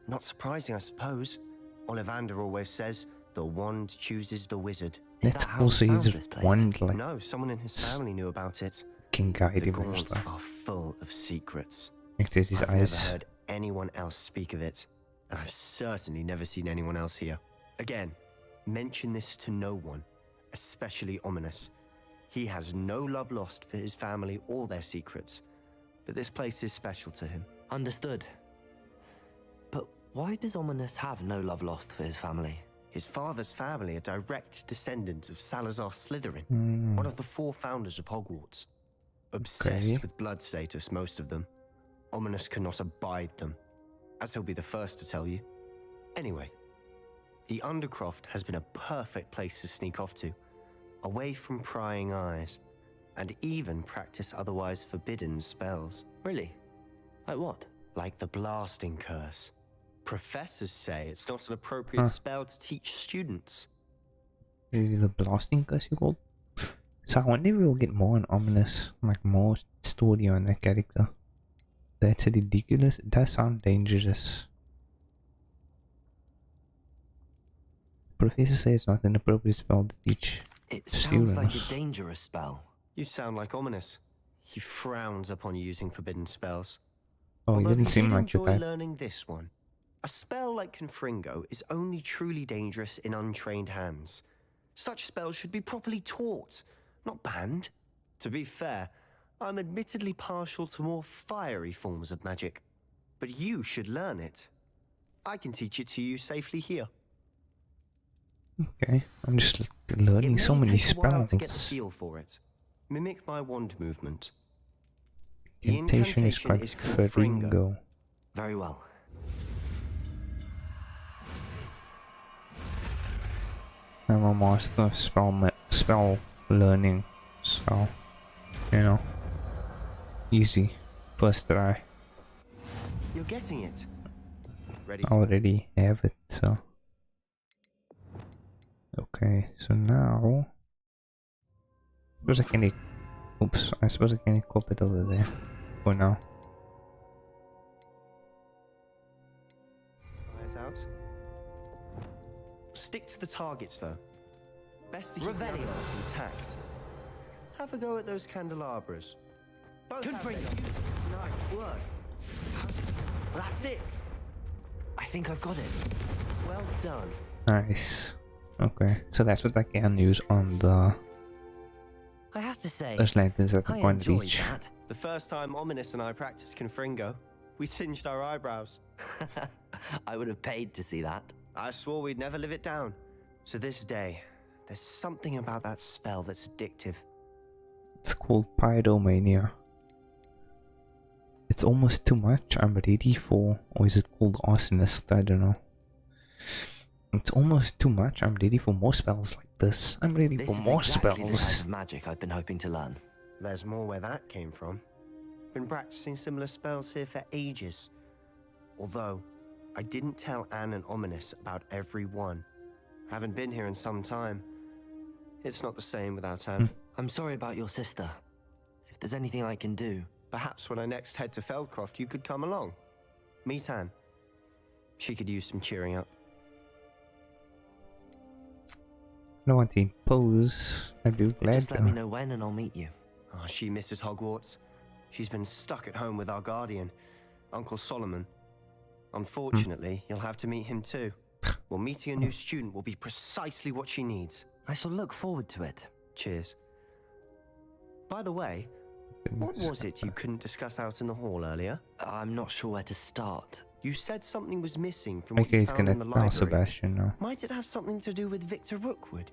Not surprising, I suppose. Ollivander always says, the wand chooses the wizard. Is That's that how he also found his this place? wand, like, No, someone in his family knew about it. can guide The him and Gaunts stuff. are full of secrets. Like, there's his I've eyes. never heard anyone else speak of it, and I've certainly never seen anyone else here. Again, mention this to no one, especially Ominous. He has no love lost for his family or their secrets, but this place is special to him. Understood. But why does Ominous have no love lost for his family? His father's family are direct descendants of Salazar Slytherin, Hmm. one of the 4 founders of Hogwarts. Obsessed Okay. with blood status, most of them. Ominous cannot abide them, as he'll be the first to tell you. Anyway, the Undercroft has been a perfect place to sneak off to, away from prying eyes, and even practice otherwise forbidden spells, Really? Like what? like the Blasting Curse. Professors say it's not an appropriate spell to teach students. Is it the blasting curse you called? So I wonder if we'll get more on Ominous, like more story on that character. That's ridiculous. It does sound dangerous. Professor says it's not an appropriate spell to teach. It sounds like a Students. dangerous spell. You sound like Ominous. He frowns upon using forbidden spells. Oh, he Although didn't seem did like the enjoy type. learning this one. A spell like Confringo is only truly dangerous in untrained hands. Such spells should be properly taught, not banned. To be fair, I'm admittedly partial to more fiery forms of magic, but you should learn it. I can teach it to you safely here. Okay, I'm just It learning so may many take a while to get the spells. feel for it. Mimic my wand movement. The Incantation is called Confringo. Feringo. Very well. I'm a master of spell learning, so you know, easy. First try. You're getting it. Ready I to already have it, so okay. So now, suppose I can. Oops, I suppose I can equip it over there for now. eyes out. Stick to the targets, though. Best to keep the Revelio. intact. Have a go at those candelabras. Both have Confringo. their use. Nice work. That's it. I think I've got it. Well done. Nice. Okay, so that's what I can use on the I have to say, those lanterns that I I'm going to enjoyed reach. that. The first time Ominous and I practiced Confringo, we singed our eyebrows. I would have paid to see that. I swore we'd never live it down. So this day, there's something about that spell that's addictive. It's called Pyromania. It's almost too much. I'm ready for, or is it called Arsonist? I don't know. It's almost too much. I'm ready for more spells like this. I'm ready This for is more exactly the type spells. of magic I've been hoping to learn. There's more where that came from. Been practicing similar spells here for ages. Although, I didn't tell Anne and Ominous about every one. Haven't been here in some time. It's not the same without Anne. I'm sorry about your sister. If there's anything I can do. Perhaps when I next head to Feldcroft, you could come along. Meet Anne. She could use some cheering up. No one to impose. I'd be glad Just let to. me know when and I'll meet you. Oh, she misses Hogwarts. She's been stuck at home with our guardian, Uncle Solomon. Unfortunately, you'll have to meet him too. Well, meeting a new student will be precisely what she needs. I shall look forward to it. Cheers. By the way, what was it you couldn't discuss out in the hall earlier? I'm not sure where to start. You said something was missing from what Okay, you he's found gonna in the tell library. Sebastian now. Might it have something to do with Victor Rookwood?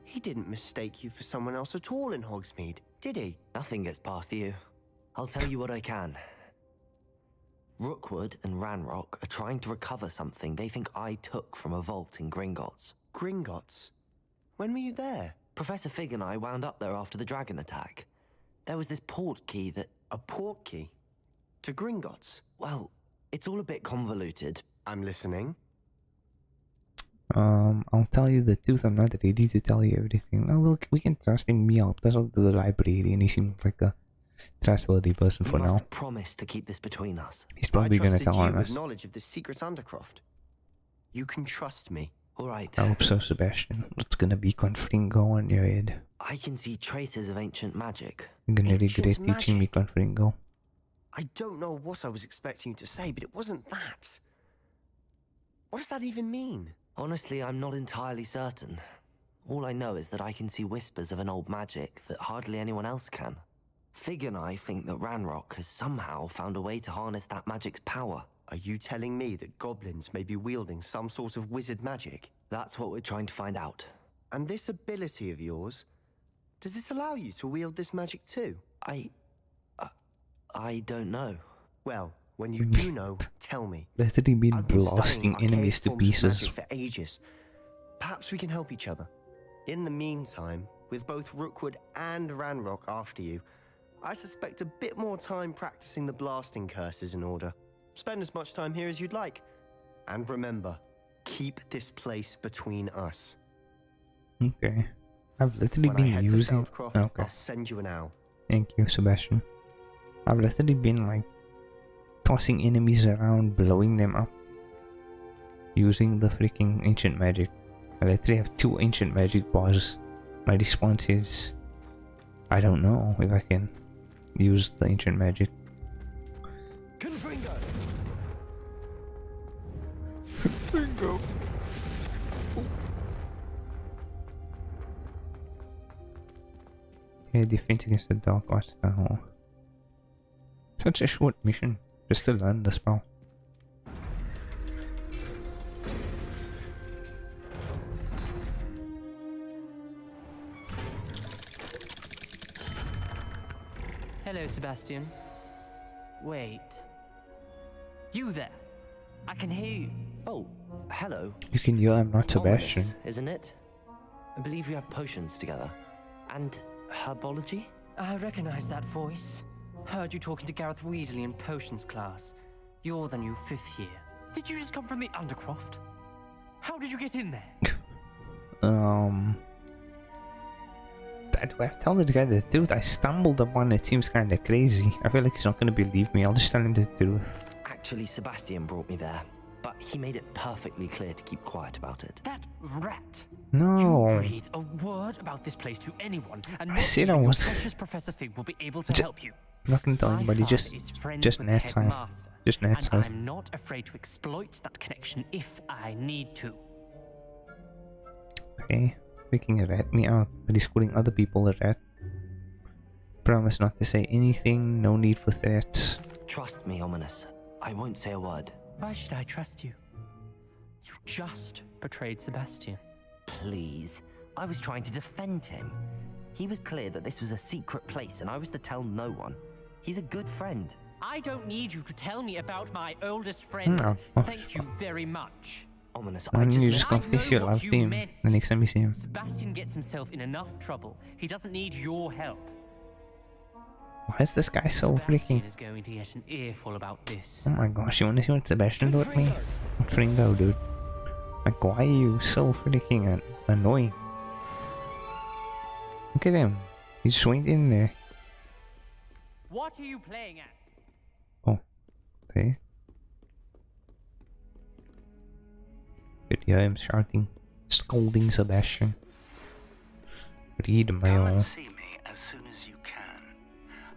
He didn't mistake you for someone else at all in Hogsmeade, did he? Nothing gets past you. I'll tell you what I can. Rookwood and Ranrock are trying to recover something they think I took from a vault in Gringotts. Gringotts? When were you there? Professor Fig and I wound up there after the dragon attack. There was this port key that... A port key? To Gringotts? Well, it's all a bit convoluted. I'm listening. I'll tell you the truth. I'm not ready to tell you everything. No, we can trust him. Me up. That's up to the library, and he seems like a trustworthy person You for now. must promise to keep this between us. He's probably I gonna trusted tell you on with us. knowledge of the secret Undercroft. You can trust me. All right. I hope so, Sebastian. It's gonna be Confringo on your head. I can see traces of ancient magic. You're gonna Ancient regret teaching me Confringo. I don't know what I was expecting you to say, but it wasn't that. What does that even mean? Honestly, I'm not entirely certain. All I know is that I can see whispers of an old magic that hardly anyone else can. Fig and I think that Ranrock has somehow found a way to harness that magic's power. Are you telling me that goblins may be wielding some sort of wizard magic? That's what we're trying to find out. And this ability of yours, does it allow you to wield this magic too? I don't know. Well, when you do know, tell me. Literally been I've been blasting studying arcane enemies to forms of pieces. magic for ages. Perhaps we can help each other. In the meantime, with both Rookwood and Ranrock after you, I suspect a bit more time practicing the blasting curse is in order. Spend as much time here as you'd like. And remember, keep this place between us. Okay. I've literally When I been head using. to Feldcroft, Okay. I'll send you an owl. Thank you, Sebastian. I've literally been like tossing enemies around, blowing them up, using the freaking ancient magic. I literally have 2 ancient magic bars. My response is, I don't know if I can use the ancient magic. Confringo! Okay, defense against the dark arts tower. Such a short mission, just to learn the spell. Hello, Sebastian. Wait. You there? I can hear you. Oh, hello. You can hear I'm not Sebastian. Ominous, isn't it? I believe we have potions together. And herbology? I recognize that voice. Heard you talking to Gareth Weasley in potions class. You're the new 5th year. Did you just come from the Undercroft? How did you get in there? I tell the guy the truth. I stumbled upon it. Seems kind of crazy. I feel like he's not going to believe me. I'll just tell him the truth. Actually, Sebastian brought me there. but he made it perfectly clear to keep quiet about it. That rat! No. You breathe a word about this place to anyone, and I not said even I your was- precious Professor Fig will be able to help you. I'm not gonna tell My anybody. father Just is friends just with net the side. headmaster, Just net and side. I'm not afraid to exploit that connection if I need to. Okay, picking a rat me out, but he's calling other people a rat. Promise not to say anything, no need for threats. Trust me, Ominous. I won't say a word. Why should I trust you? You just betrayed Sebastian. Please. I was trying to defend him. He was clear that this was a secret place and I was to tell no one. He's a good friend. I don't need you to tell me about my oldest friend. No. Thank you very much. Ominous, Why I don't just you meant just I confess know your what love you to him meant. the next time you see him? Sebastian gets himself in enough trouble. He doesn't need your help. Why is this guy so Sebastian freaking... is going to get an earful about this. Oh my gosh, you wanna see what Sebastian do with me? Fringo, dude. Like, why are you so freaking annoying? Look at him. He just went in there. What are you playing at? Oh, okay. Could hear him shouting, scolding Sebastian. Read Come mail. and see me as soon as you can.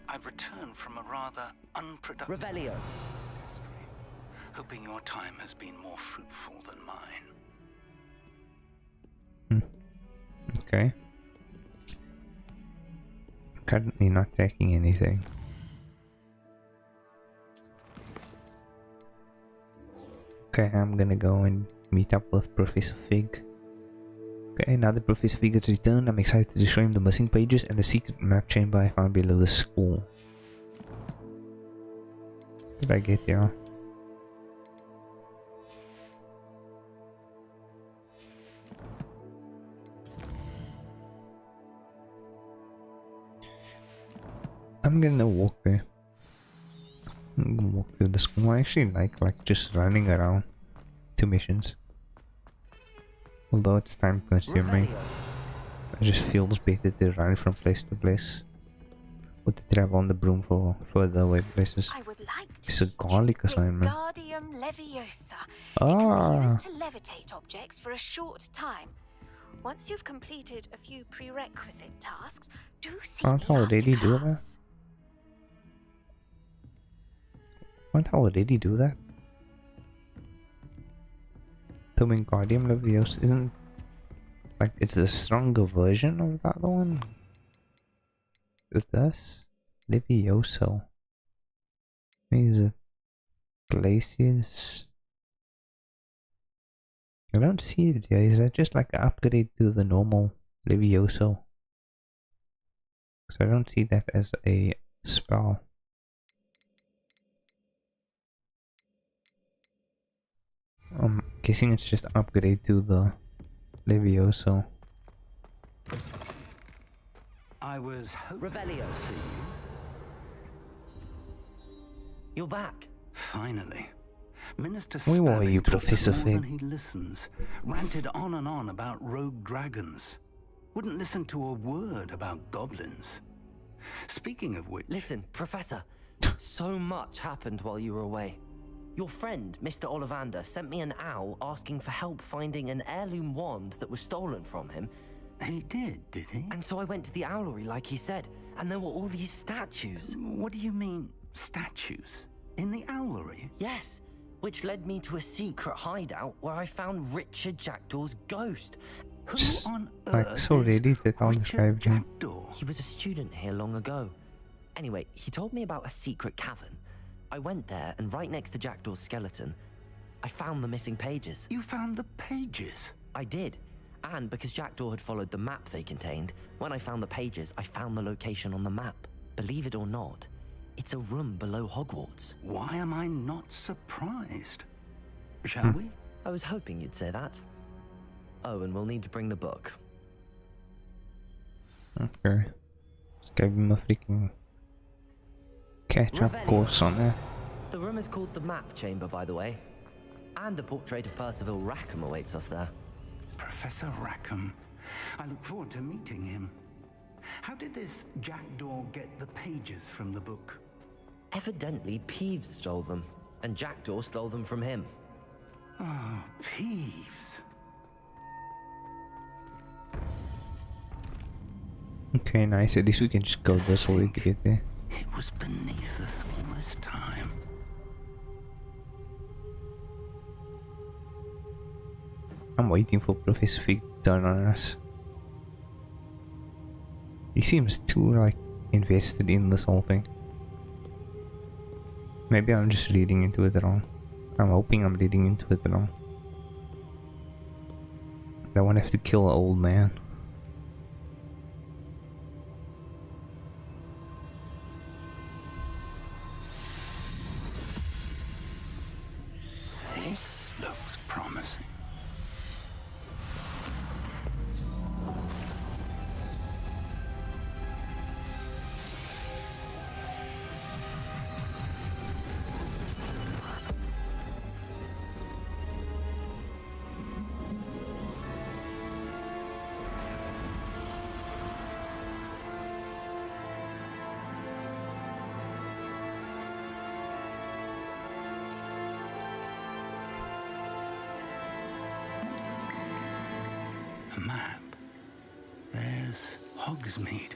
I've returned from a rather unproductive Revelio. history, hoping your time has been more fruitful than mine. Okay. Currently not tracking anything. Okay, I'm gonna go and meet up with Professor Fig. Okay, now that Professor Fig has returned, I'm excited to show him the missing pages and the secret map chamber I found below the school. Did I get here? I'm gonna walk there. I'm gonna walk through the school. I actually like just running around. 2 missions. Although it's time consuming, it just feels better to run from place to place. Or to travel on the broom for further away places. I would like to It's a garlic assignment. Wingardium Leviosa. It Ah. can be used to levitate objects for a short time. Once you've completed a few prerequisite tasks, do see Can't me already after do that? class. Can't already do that? The Wingardium Leviosa isn't... Like, it's the stronger version of the other one? Is this? Levioso. Is it Glacius? I don't see it here. Is that just like an upgrade to the normal Levioso? Because I don't see that as a spell. I'm guessing it's just an upgrade to the Levioso. I was hoping Revelio. to see you. You're back. Finally. Minister Where were you, Spavin talks Professor more than Fig? he listens. Ranted on and on about rogue dragons. Wouldn't listen to a word about goblins. Speaking of which... Listen, Professor. So much happened while you were away. Your friend, Mr. Ollivander, sent me an owl asking for help finding an heirloom wand that was stolen from him. He did he? And so I went to the owlery like he said, and there were all these statues. What do you mean, statues? In the owlery? Yes, which led me to a secret hideout where I found Richard Jackdaw's ghost. Who on Like, earth so is ready to tell this Richard guy. Jackdaw? He was a student here long ago. Anyway, he told me about a secret cavern. I went there, and right next to Jackdaw's skeleton, I found the missing pages. You found the pages? I did. And because Jackdaw had followed the map they contained, when I found the pages, I found the location on the map. Believe it or not, it's a room below Hogwarts. Why am I not surprised? Shall we? I was hoping you'd say that. Oh, and we'll need to bring the book. Okay. Just gave him a freaking catch-up course on that. The room is called the Map Chamber, by the way. And a portrait of Percival Rackham awaits us there. Professor Rackham. I look forward to meeting him. How did this Jackdaw get the pages from the book? Evidently, Peeves stole them, and Jackdaw stole them from him. Oh, Peeves. Okay, nice. At least we can just go this way to get there. It was beneath us all this time. I'm waiting for Professor Fig to turn on us. He seems too, like, invested in this whole thing. Maybe I'm just reading into it wrong. I'm hoping I'm reading into it wrong. I won't have to kill an old man. This looks promising. A map. There's Hogsmeade.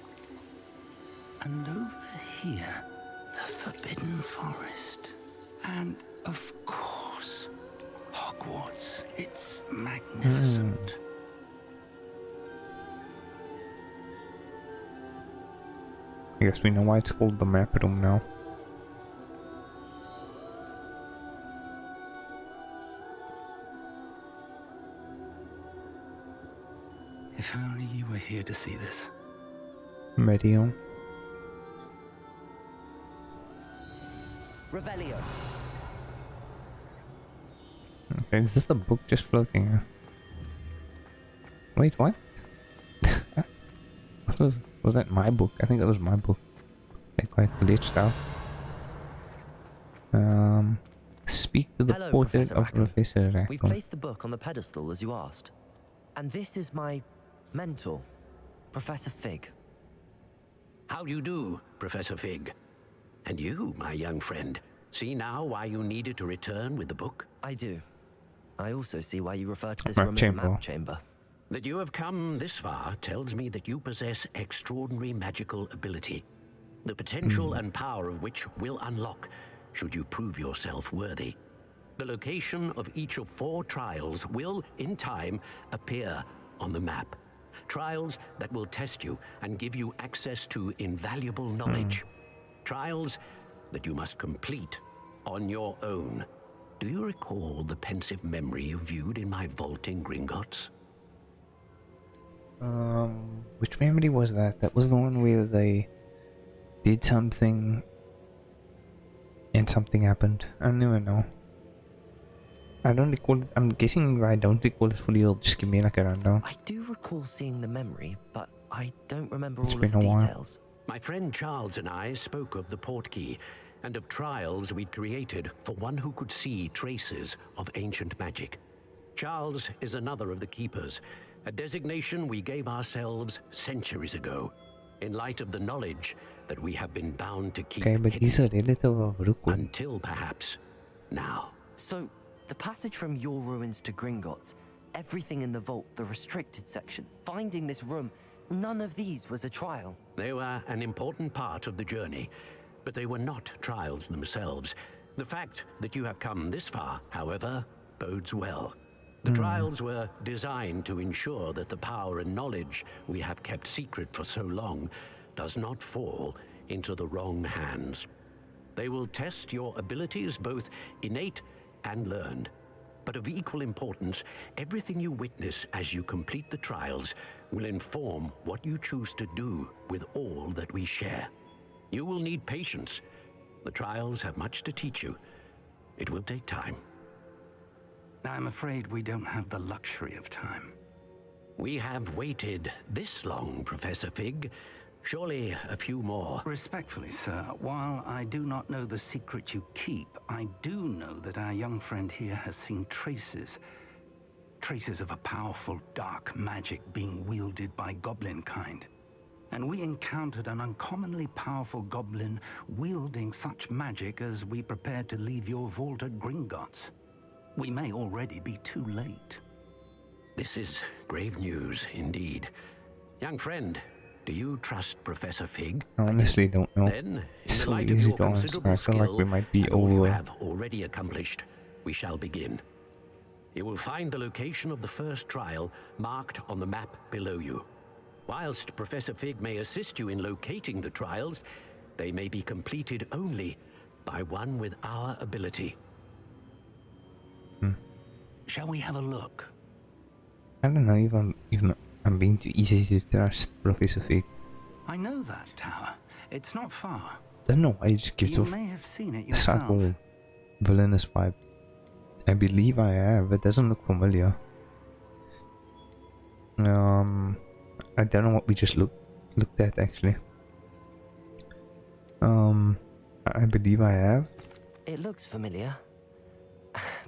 And over here, the Forbidden Forest. And, of course, Hogwarts. It's magnificent. I guess we know why it's called the map room now. If only you were here to see this. Medio. Revelio. Okay, is this the book just floating here? Wait, what? Was that my book? I think that was my book. They quite glitched out. Speak to the Hello, portrait Professor of Rackham. Professor Rackham. We've placed the book on the pedestal as you asked. And this is my mentor, Professor Fig. How do you do, Professor Fig? And you, my young friend, see now why you needed to return with the book? I do. I also see why you refer to this Map room chamber. as the map chamber. That you have come this far tells me that you possess extraordinary magical ability, the potential and power of which will unlock should you prove yourself worthy. The location of each of 4 trials will, in time, appear on the map. Trials that will test you and give you access to invaluable knowledge. Trials that you must complete on your own. Do you recall the pensive memory you viewed in my vault in Gringotts? Which memory was that? That was the one where they did something and something happened. I don't even know. I don't recall it. I'm guessing if I don't recall it fully, you'll just give me like a rundown. I do recall seeing the memory, but I don't remember It's all of been the a while. details. My friend Charles and I spoke of the portkey and of trials we'd created for one who could see traces of ancient magic. Charles is another of the keepers, a designation we gave ourselves centuries ago, in light of the knowledge that we have been bound to keep Okay, but hidden he's a relative of Rookwood. until perhaps now. So, the passage from your ruins to Gringotts, everything in the vault, the restricted section, finding this room, none of these was a trial. They were an important part of the journey, but they were not trials themselves. The fact that you have come this far, however, bodes well. The trials were designed to ensure that the power and knowledge we have kept secret for so long does not fall into the wrong hands. They will test your abilities, both innate and learned. But of equal importance, everything you witness as you complete the trials will inform what you choose to do with all that we share. You will need patience. The trials have much to teach you. It will take time. I'm afraid we don't have the luxury of time. We have waited this long, Professor Fig. Surely a few more. Respectfully, sir, while I do not know the secret you keep, I do know that our young friend here has seen traces of a powerful dark magic being wielded by goblin kind. And we encountered an uncommonly powerful goblin wielding such magic as we prepared to leave your vault at Gringotts. We may already be too late. This is grave news indeed. Young friend, do you trust Professor Fig? I honestly don't know. Then, in It's the so light of easy your to answer. considerable I feel like skill we might be and all you over. have already accomplished, we shall begin. You will find the location of the first trial marked on the map below you. Whilst Professor Fig may assist you in locating the trials, they may be completed only by one with our ability. Shall we have a look? I don't know if I'm being too easy to trust Professor Fig. I know that tower. It's not far. I don't know, I just give You off may have seen it a yourself. subtle villainous vibe. I believe I have. It doesn't look familiar. I don't know what we just looked at actually. I believe I have. It looks familiar.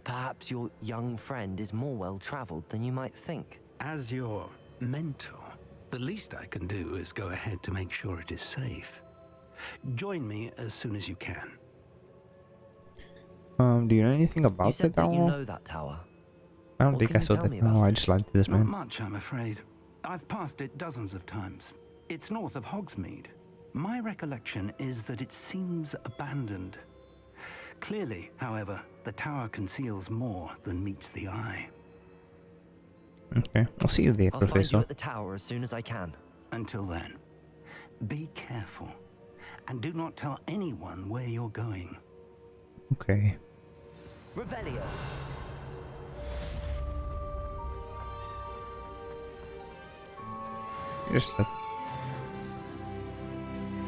Perhaps your young friend is more well-traveled than you might think. As your mentor, the least I can do is go ahead to make sure it is safe. Join me as soon as you can. Do you know anything You about the said that tower? you know that tower. I don't What think can I you saw tell that. me No, about I it? just lied to this Not man. much, I'm afraid. I've passed it dozens of times. It's north of Hogsmeade. My recollection is that it seems abandoned. Clearly, however, the tower conceals more than meets the eye. Okay, I'll see you there, I'll find you Professor. at the tower as soon as I can. Until then, be careful, and do not tell anyone where you're going. Okay. Revelio. Just let...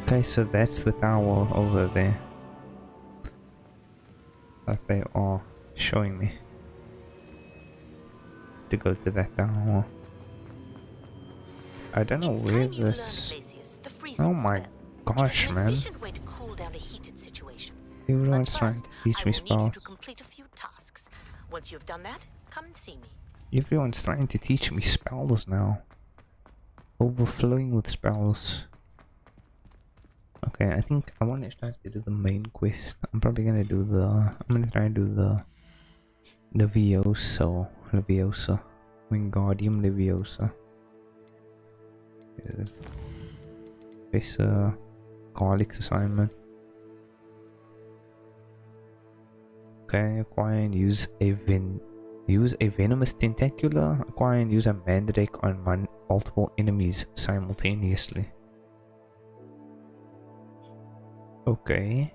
Okay, so that's the tower over there that they are showing me. To go to that tower. I don't know where this... Oh my gosh, man. Everyone's trying to teach me spells. Once you've done that, come and see me. Everyone's trying to teach me spells now. Overflowing with spells. Okay, I think I want to start to do the main quest. I'm probably gonna do the... I'm gonna try and do the Leviosa. Wingardium Leviosa. Professor Garlic's assignment. Okay, acquire and use a venomous tentacular. Acquire and use a mandrake on multiple enemies simultaneously. Okay.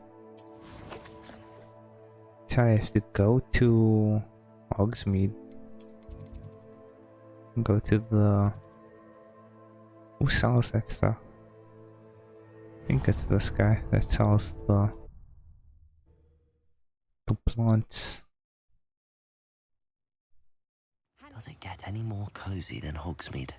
So I have to go to Hogsmeade. Go to the... Who sells that stuff? I think it's this guy that sells the plants. Does it get any more cozy than Hogsmeade?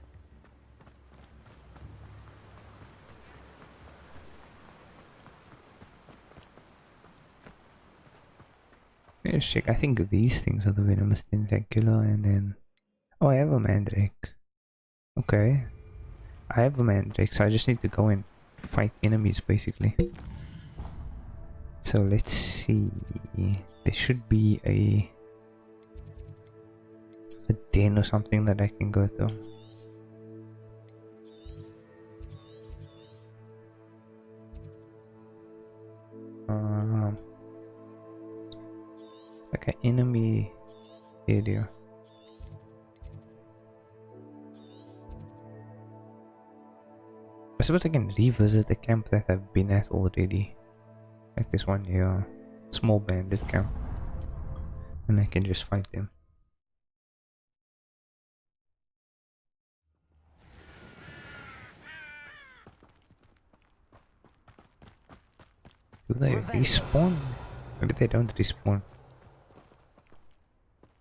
Let's check. I think these things are the venomous tentacular, and then... Oh, I have a mandrake. Okay. I have a mandrake, so I just need to go and fight enemies, basically. So let's see. There should be a den or something that I can go to. Like an enemy area. I suppose I can revisit the camp that I've been at already. Like this one here. Small bandit camp. And I can just fight them. Do they respawn? Maybe they don't respawn.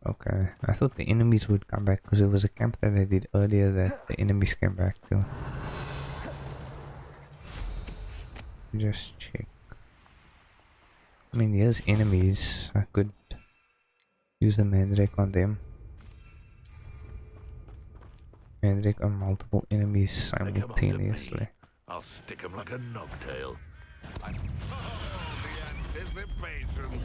Okay, I thought the enemies would come back because it was a camp that I did earlier that the enemies came back to. Just check. I mean, there's enemies. I could use the mandrake on them. Mandrake on multiple enemies simultaneously. I'll stick him like a knobtail. Oh, the anticipation.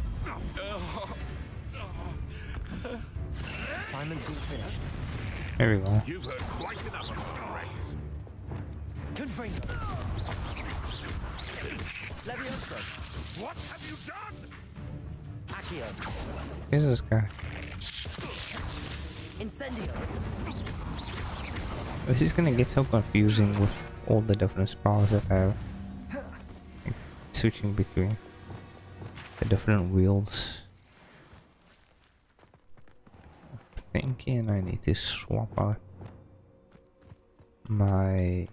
Assignment's all finished. There we go. You've heard quite enough of praise. Confringo. Levioso. What have you done? Accio. Who's this guy? Incendio. This is gonna get so confusing with all the different spells that I have. Like, switching between the different wheels. Thinking I need to swap out my,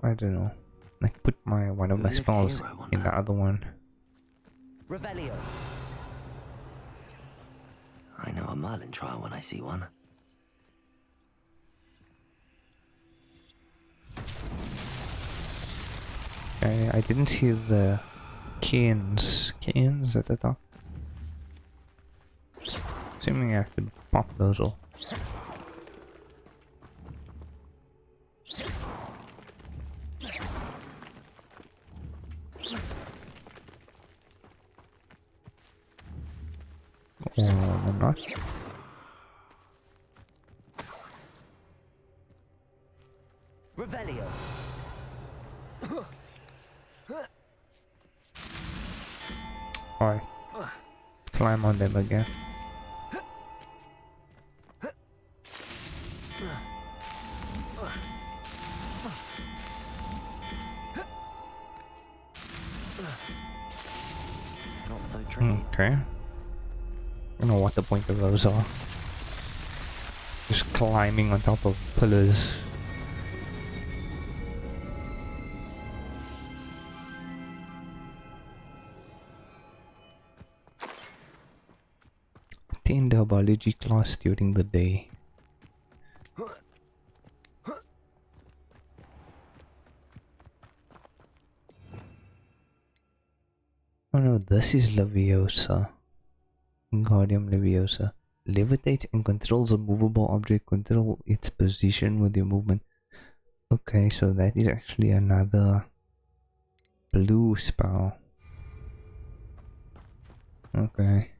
I don't know, like put my one of my spells in the other one. Revelio. I know a Merlin trial when I see one. I didn't see the canes at the top. Assuming I have to pop those all. Or not. Revelio. Alright. Climb on them again. Not so tricky. Okay. I don't know what the point of those are. Just climbing on top of pillars. Attend a biology class during the day. Oh no, this is Leviosa. Guardium Leviosa. Levitates and controls a movable object. Control its position with your movement. Okay, so that is actually another blue spell. Okay.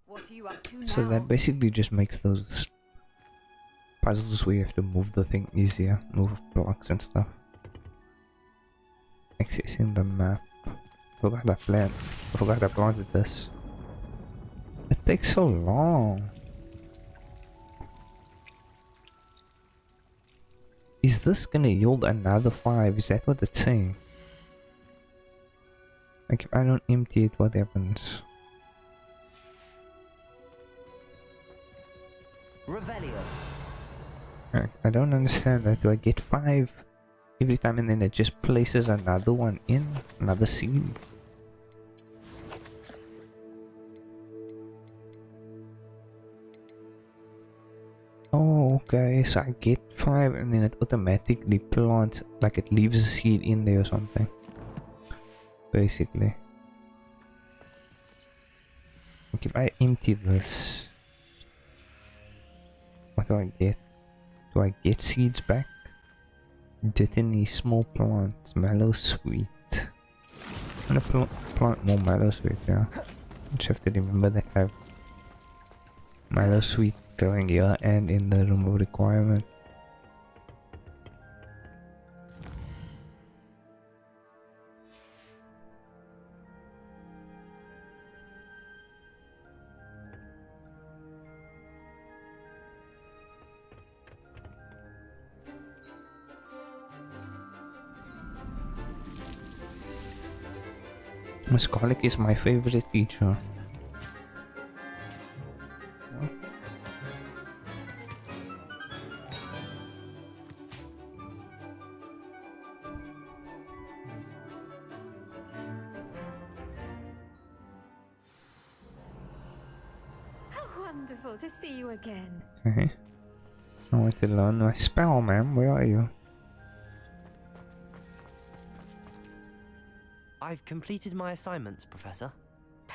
What are you up to now? So that basically just makes those puzzles where you have to move the thing easier, move blocks and stuff. Accessing the map. Forgot I planted this. It takes so long. Is this gonna yield another 5? Is that what it's saying? Like if I don't empty it, what happens? Revelio. I don't understand that. Do I get 5 every time and then it just places another one in? Another seed? Oh, okay. So I get 5 and then it automatically plants, like it leaves a seed in there or something. Basically. Like if I empty this, what do I get? Do I get seeds back? Dittany, small plants, mallow sweet. I'm gonna plant more mallow sweet, yeah. Just have to remember that I have mallow sweet going here and in the remove requirement. Miss Garlic is my favorite teacher. How wonderful to see you again. Okay. I want to learn my spell, ma'am. Where are you? I've completed my assignments, Professor.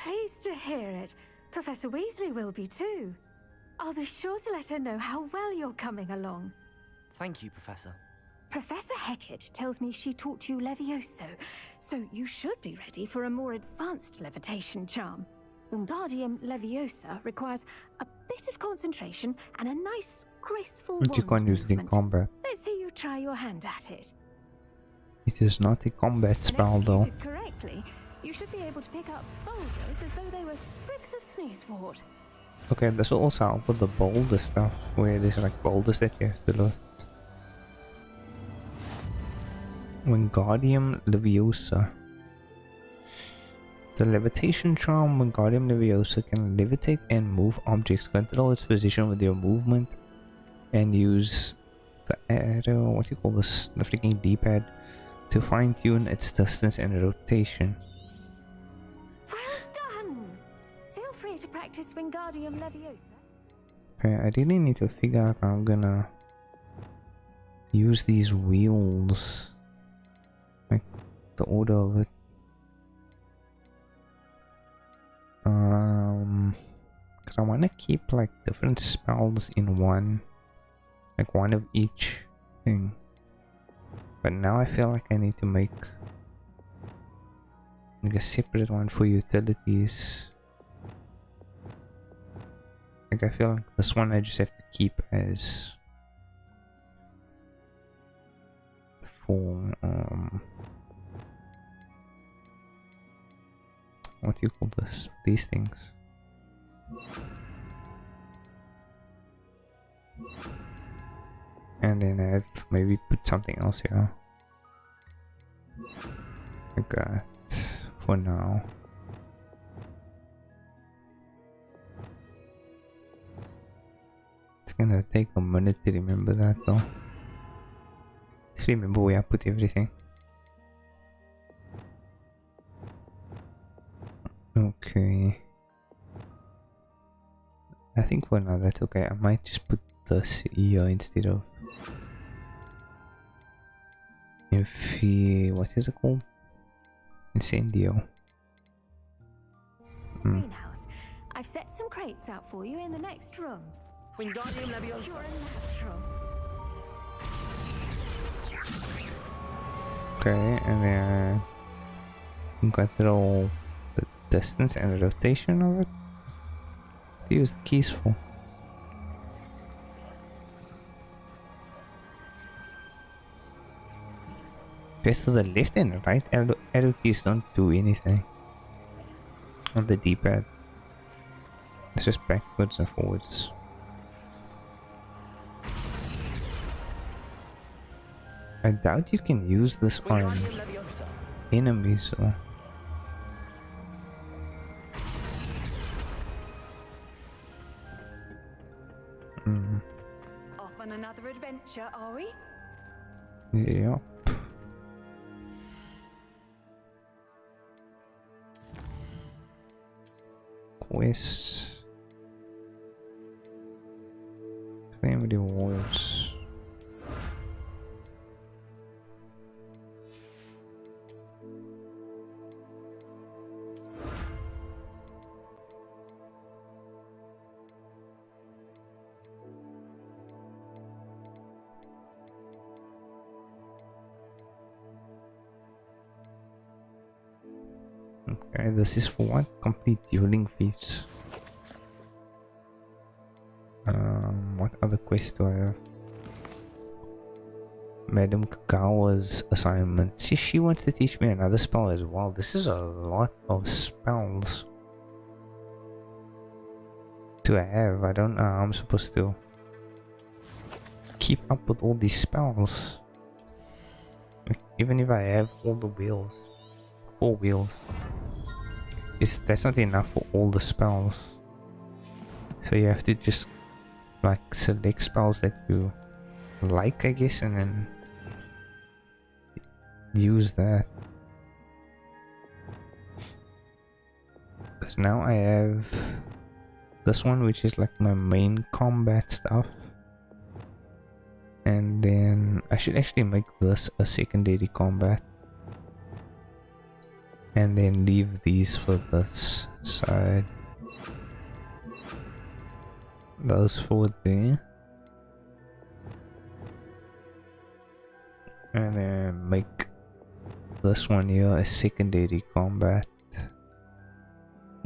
pleased to hear it. Professor Weasley will be too. I'll be sure to let her know how well you're coming along. Thank you, Professor. Professor Hecat tells me she taught you Levioso, so you should be ready for a more advanced levitation charm. Wingardium Leviosa requires a bit of concentration and a nice, graceful But you wand can't use it in movement. combat. Let's see you try your hand at it. It is not a combat When spell though. executed correctly, you should be able to pick up boulders as though they were sprigs of sneezewort. Okay, this will also help with the boulder stuff, where there's like boulders that you have to lift. Wingardium Leviosa. The levitation charm Wingardium Leviosa can levitate and move objects. Control its position with your movement and use the arrow, what do you call this? The freaking D-pad to fine-tune its distance and rotation. Well done! Feel free to practice Wingardium Leviosa. Okay, I really need to figure out how I'm gonna use these wheels. Like the order of it. Cause I wanna keep like different spells in one. Like one of each thing. But now I feel like I need to make like a separate one for utilities. Like I feel like this one I just have to keep as for what do you call this? These things. And then I'd maybe put something else here. Like that for now. It's gonna take a minute to remember that though. Just remember where I put everything. Okay. I think for now that's okay. I might just put this here instead of what is it called? Incendio. Greenhouse. I've set some crates out for you in the next room. Wingardium Leviosa. You're a natural. Okay, and then control the distance and rotation of it. What do you use the keys for? Okay, so the left and right arrow keys don't do anything on the D-pad. It's just backwards and forwards. I doubt you can use this on enemies, so. Off on another adventure, are we? Yep. Quests. Claim rewards. Okay, this is for what? Complete dueling feats. What other quests do I have? Madam Kagawa's assignment. See, she wants to teach me another spell as well. This is a lot of spells to have. I don't know how I'm supposed to keep up with all these spells. Like, even if I have all the wheels. 4 wheels. That's not enough for all the spells. So you have to just like select spells that you like, I guess, and then use that. Because now I have this one, which is like my main combat stuff. And then I should actually make this a secondary combat. and then leave these for this side. Those four there. And then make this one here a secondary combat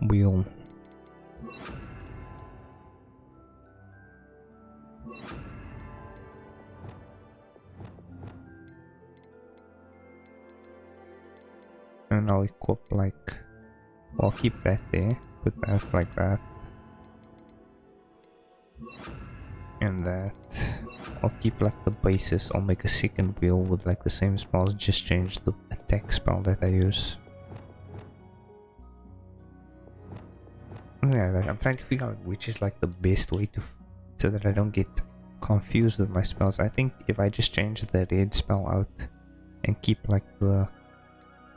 wheel. And I'll equip like, well, I'll keep that there, put that like that. And that. I'll keep like the basis. I'll make a second wheel with like the same spells, just change the attack spell that I use. Yeah, like, I'm trying to figure out which is like the best way to, so that I don't get confused with my spells. I think if I just change the red spell out and keep like the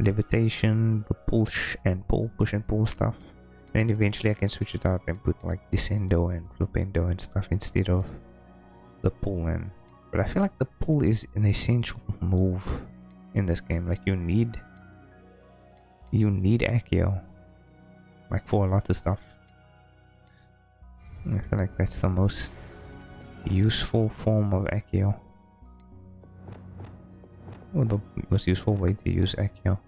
levitation, the push and pull stuff, then eventually I can switch it out and put like descendo and flipendo and stuff instead of the pull in. But I feel like the pull is an essential move in this game. Like you need Accio like for a lot of stuff. I feel like that's the most useful form of Accio, or the most useful way to use Accio.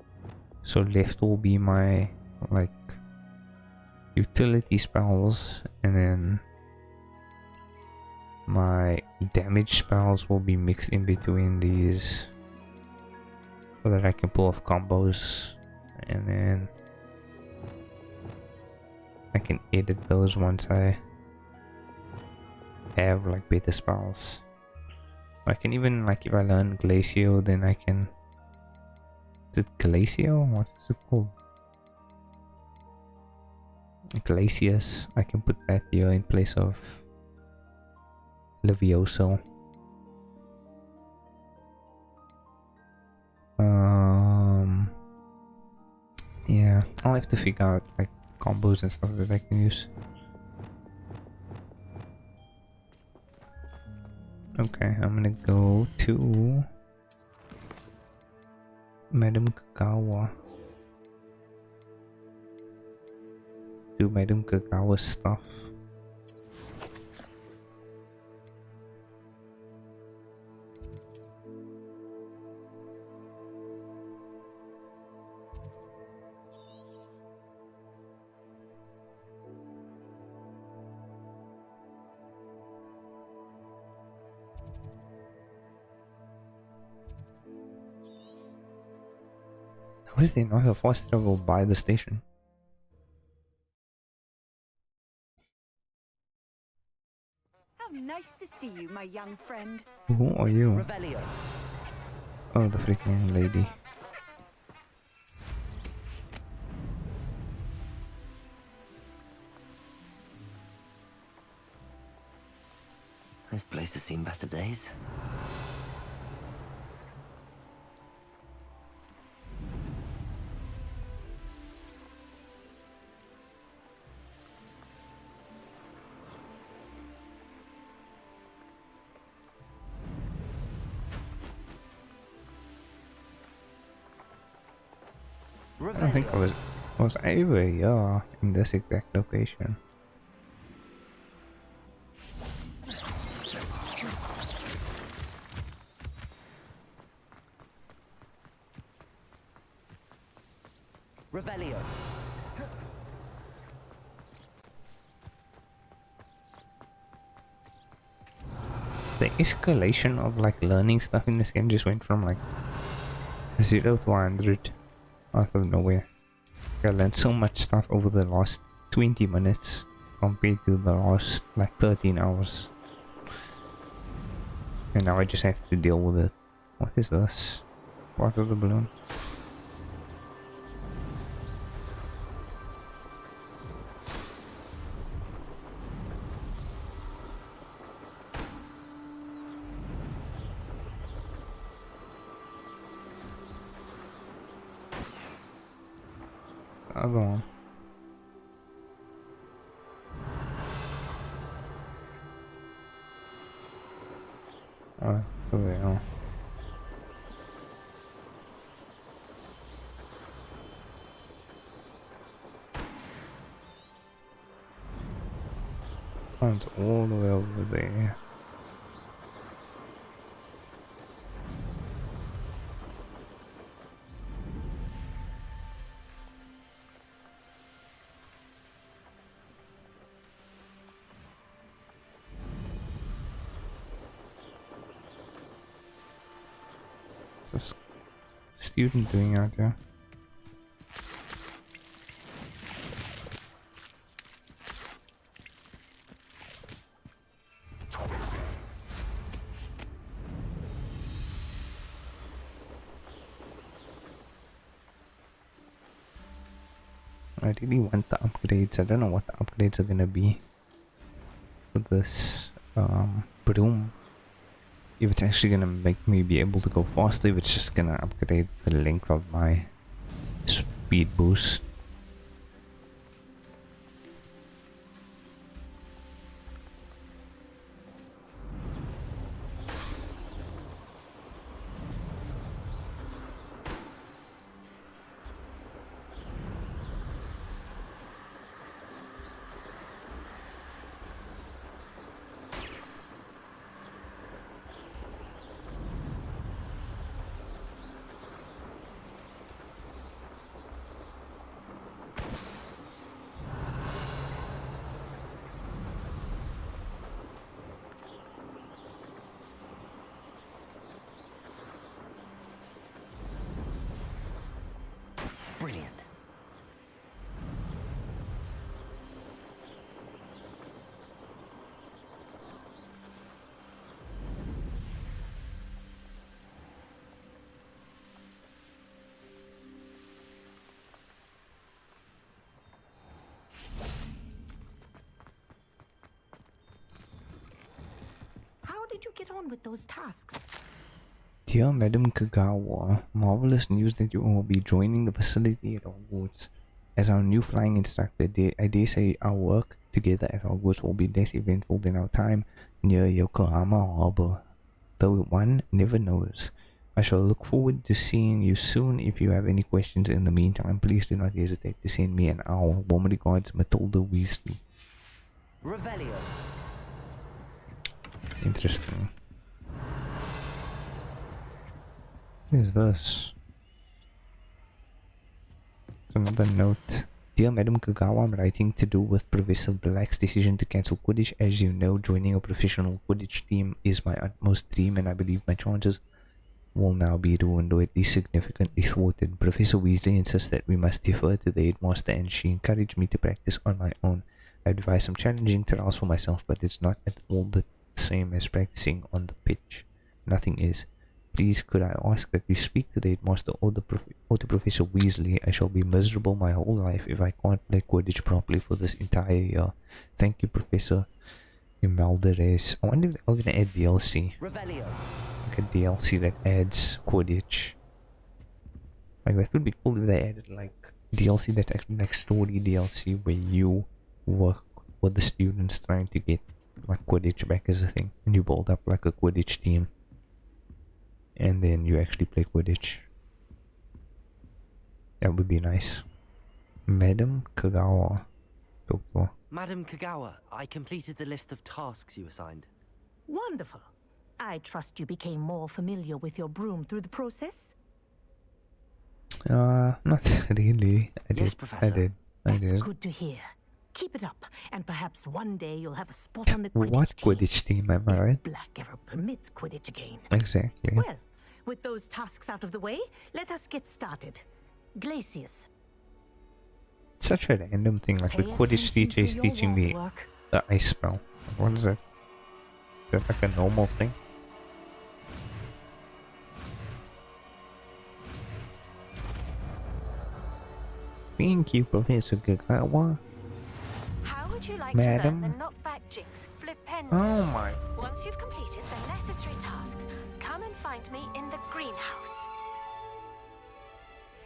So left will be my like utility spells, and then my damage spells will be mixed in between these so that I can pull off combos, and then I can edit those once I have like better spells. I can even, like, if I learn Glacio, then I can, is it Glacio? What's it called? Glacius. I can put that here in place of Levioso. Yeah, I'll have to figure out like combos and stuff that I can use. Okay, I'm gonna go to Madame Kagawa. Do Madame Kagawa's stuff. Why is there not a fast travel by the station? How nice to see you, my young friend. Who are you? Revelio. Oh, the freaking lady. This place has seen better days. I think I was over here in this exact location. Revelio. The escalation of like learning stuff in this game just went from like 0 to 100 out of nowhere. I learned so much stuff over the last 20 minutes compared to the last like 13 hours. And now I just have to deal with it. What is this? Part of the balloon? Other one. Oh, so they are. Oh, it's all the way over there. What's this student doing out there? I really want the upgrades. I don't know what the upgrades are gonna be for this broom. If it's actually gonna make me be able to go faster, if it's just gonna upgrade the length of my speed boost. Brilliant. How did you get on with those tasks? Dear Madam Kagawa, marvelous news that you will be joining the facility at Hogwarts. As our new flying instructor, I dare say our work together at Hogwarts will be less eventful than our time near Yokohama Harbor. Though one never knows. I shall look forward to seeing you soon. If you have any questions in the meantime, please do not hesitate to send me an hour. Warm regards, Matilda Weasley. Revelio. Interesting. What is this? It's another note. Dear Madam Kagawa, I'm writing to do with Professor Black's decision to cancel Quidditch. As you know, joining a professional Quidditch team is my utmost dream, and I believe my chances will now be ruined or at least significantly thwarted. Professor Weasley insists that we must defer to the headmaster, and she encouraged me to practice on my own. I devised some challenging trials for myself, but it's not at all the same as practicing on the pitch. Nothing is. Please, could I ask that you speak to the headmaster or to Professor Weasley? I shall be miserable my whole life if I can't play Quidditch properly for this entire year. Thank you, Professor Imelda Reyes. I wonder if they're going to add DLC. Revelio. Like a DLC that adds Quidditch. Like, that would be cool if they added like DLC that's actually like story DLC where you work with the students trying to get like Quidditch back as a thing, and you build up like a Quidditch team. And then you actually play Quidditch. That would be nice. Madam Kagawa. Doctor. Madam Kagawa, I completed the list of tasks you assigned. Wonderful. I trust you became more familiar with your broom through the process? Not really. Yes, Professor. I did. That's good to hear. Keep it up, and perhaps one day you'll have a spot on the Quidditch What team. Quidditch team, am I right? If Black ever permits Quidditch again. Exactly. Well, with those tasks out of the way, let us get started. Glacius. Such a random thing, like the Quidditch teacher is teaching me the ice spell. What is that? Is that like a normal thing? Thank you, Professor Kagawa. How would you like Madam? to learn the knockback jinx flipendo? Oh my. Once you've completed the necessary tasks, come and find me in the greenhouse.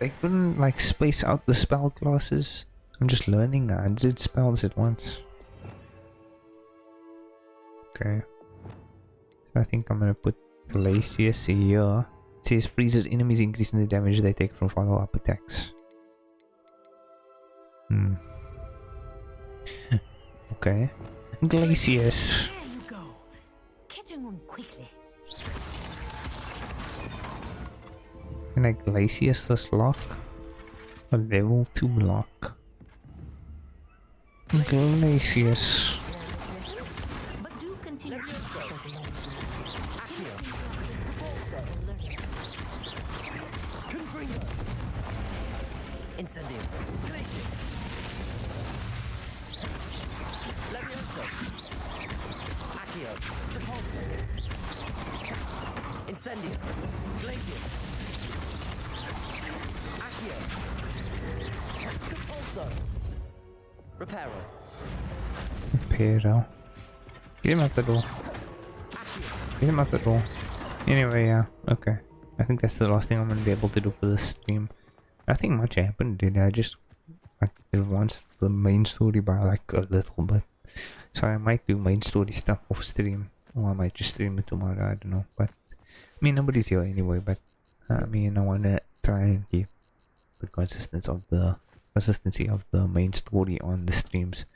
They couldn't like space out the spell classes. I'm just learning 100 spells at once. Okay. I think I'm gonna put Glacius here. It says freezes enemies, increasing the damage they take from follow-up attacks. Okay. Glacius. There you go. Catching on quickly. Can I Glacius this lock? A level 2 lock. Glacius. But do continue. Incendio. Glacius. Levioso. Accio. Depulso. Incendio. Glacius. Accio. Depulso. Reparo. Pero. Get him out the door. Get him out the door. Anyway, yeah, okay. I think that's the last thing I'm gonna be able to do for this stream. Nothing much happened, dude. I just like advanced the main story by like a little bit. So I might do main story stuff off stream. Or I might just stream it tomorrow, I don't know. But I mean nobody's here anyway, but I mean I wanna try and keep the consistency of the main story on the streams.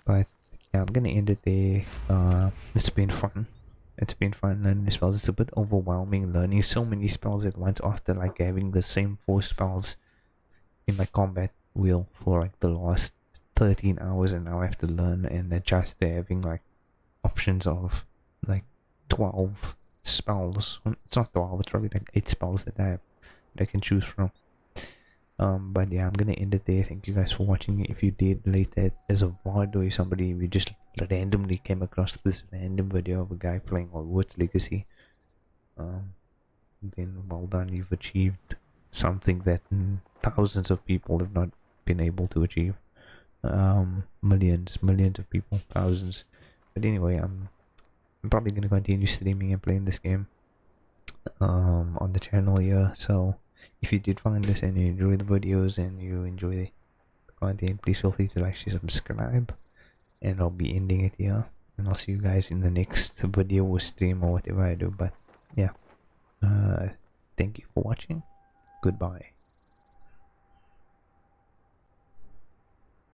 But yeah, I'm gonna end it there. It's been fun. It's been fun learning the spells. It's a bit overwhelming learning so many spells at once after like having the same 4 spells in my combat wheel for like the last 13 hours, and now I have to learn and adjust to having like options of like 12 spells. It's not 12, it's probably like 8 spells that I can choose from. But yeah, I'm gonna end it there. Thank you guys for watching. If you did later as a VOD, or somebody we just randomly came across this random video of a guy playing Hogwarts Legacy, then well done, you've achieved something that thousands of people have not been able to achieve. Millions of people, thousands. But anyway, I'm probably gonna continue streaming and playing this game on the channel here. So if you did find this and you enjoy the videos and you enjoy the content, please feel free to like, share, subscribe, and I'll be ending it here, and I'll see you guys in the next video or stream or whatever I do. But yeah, thank you for watching. Goodbye.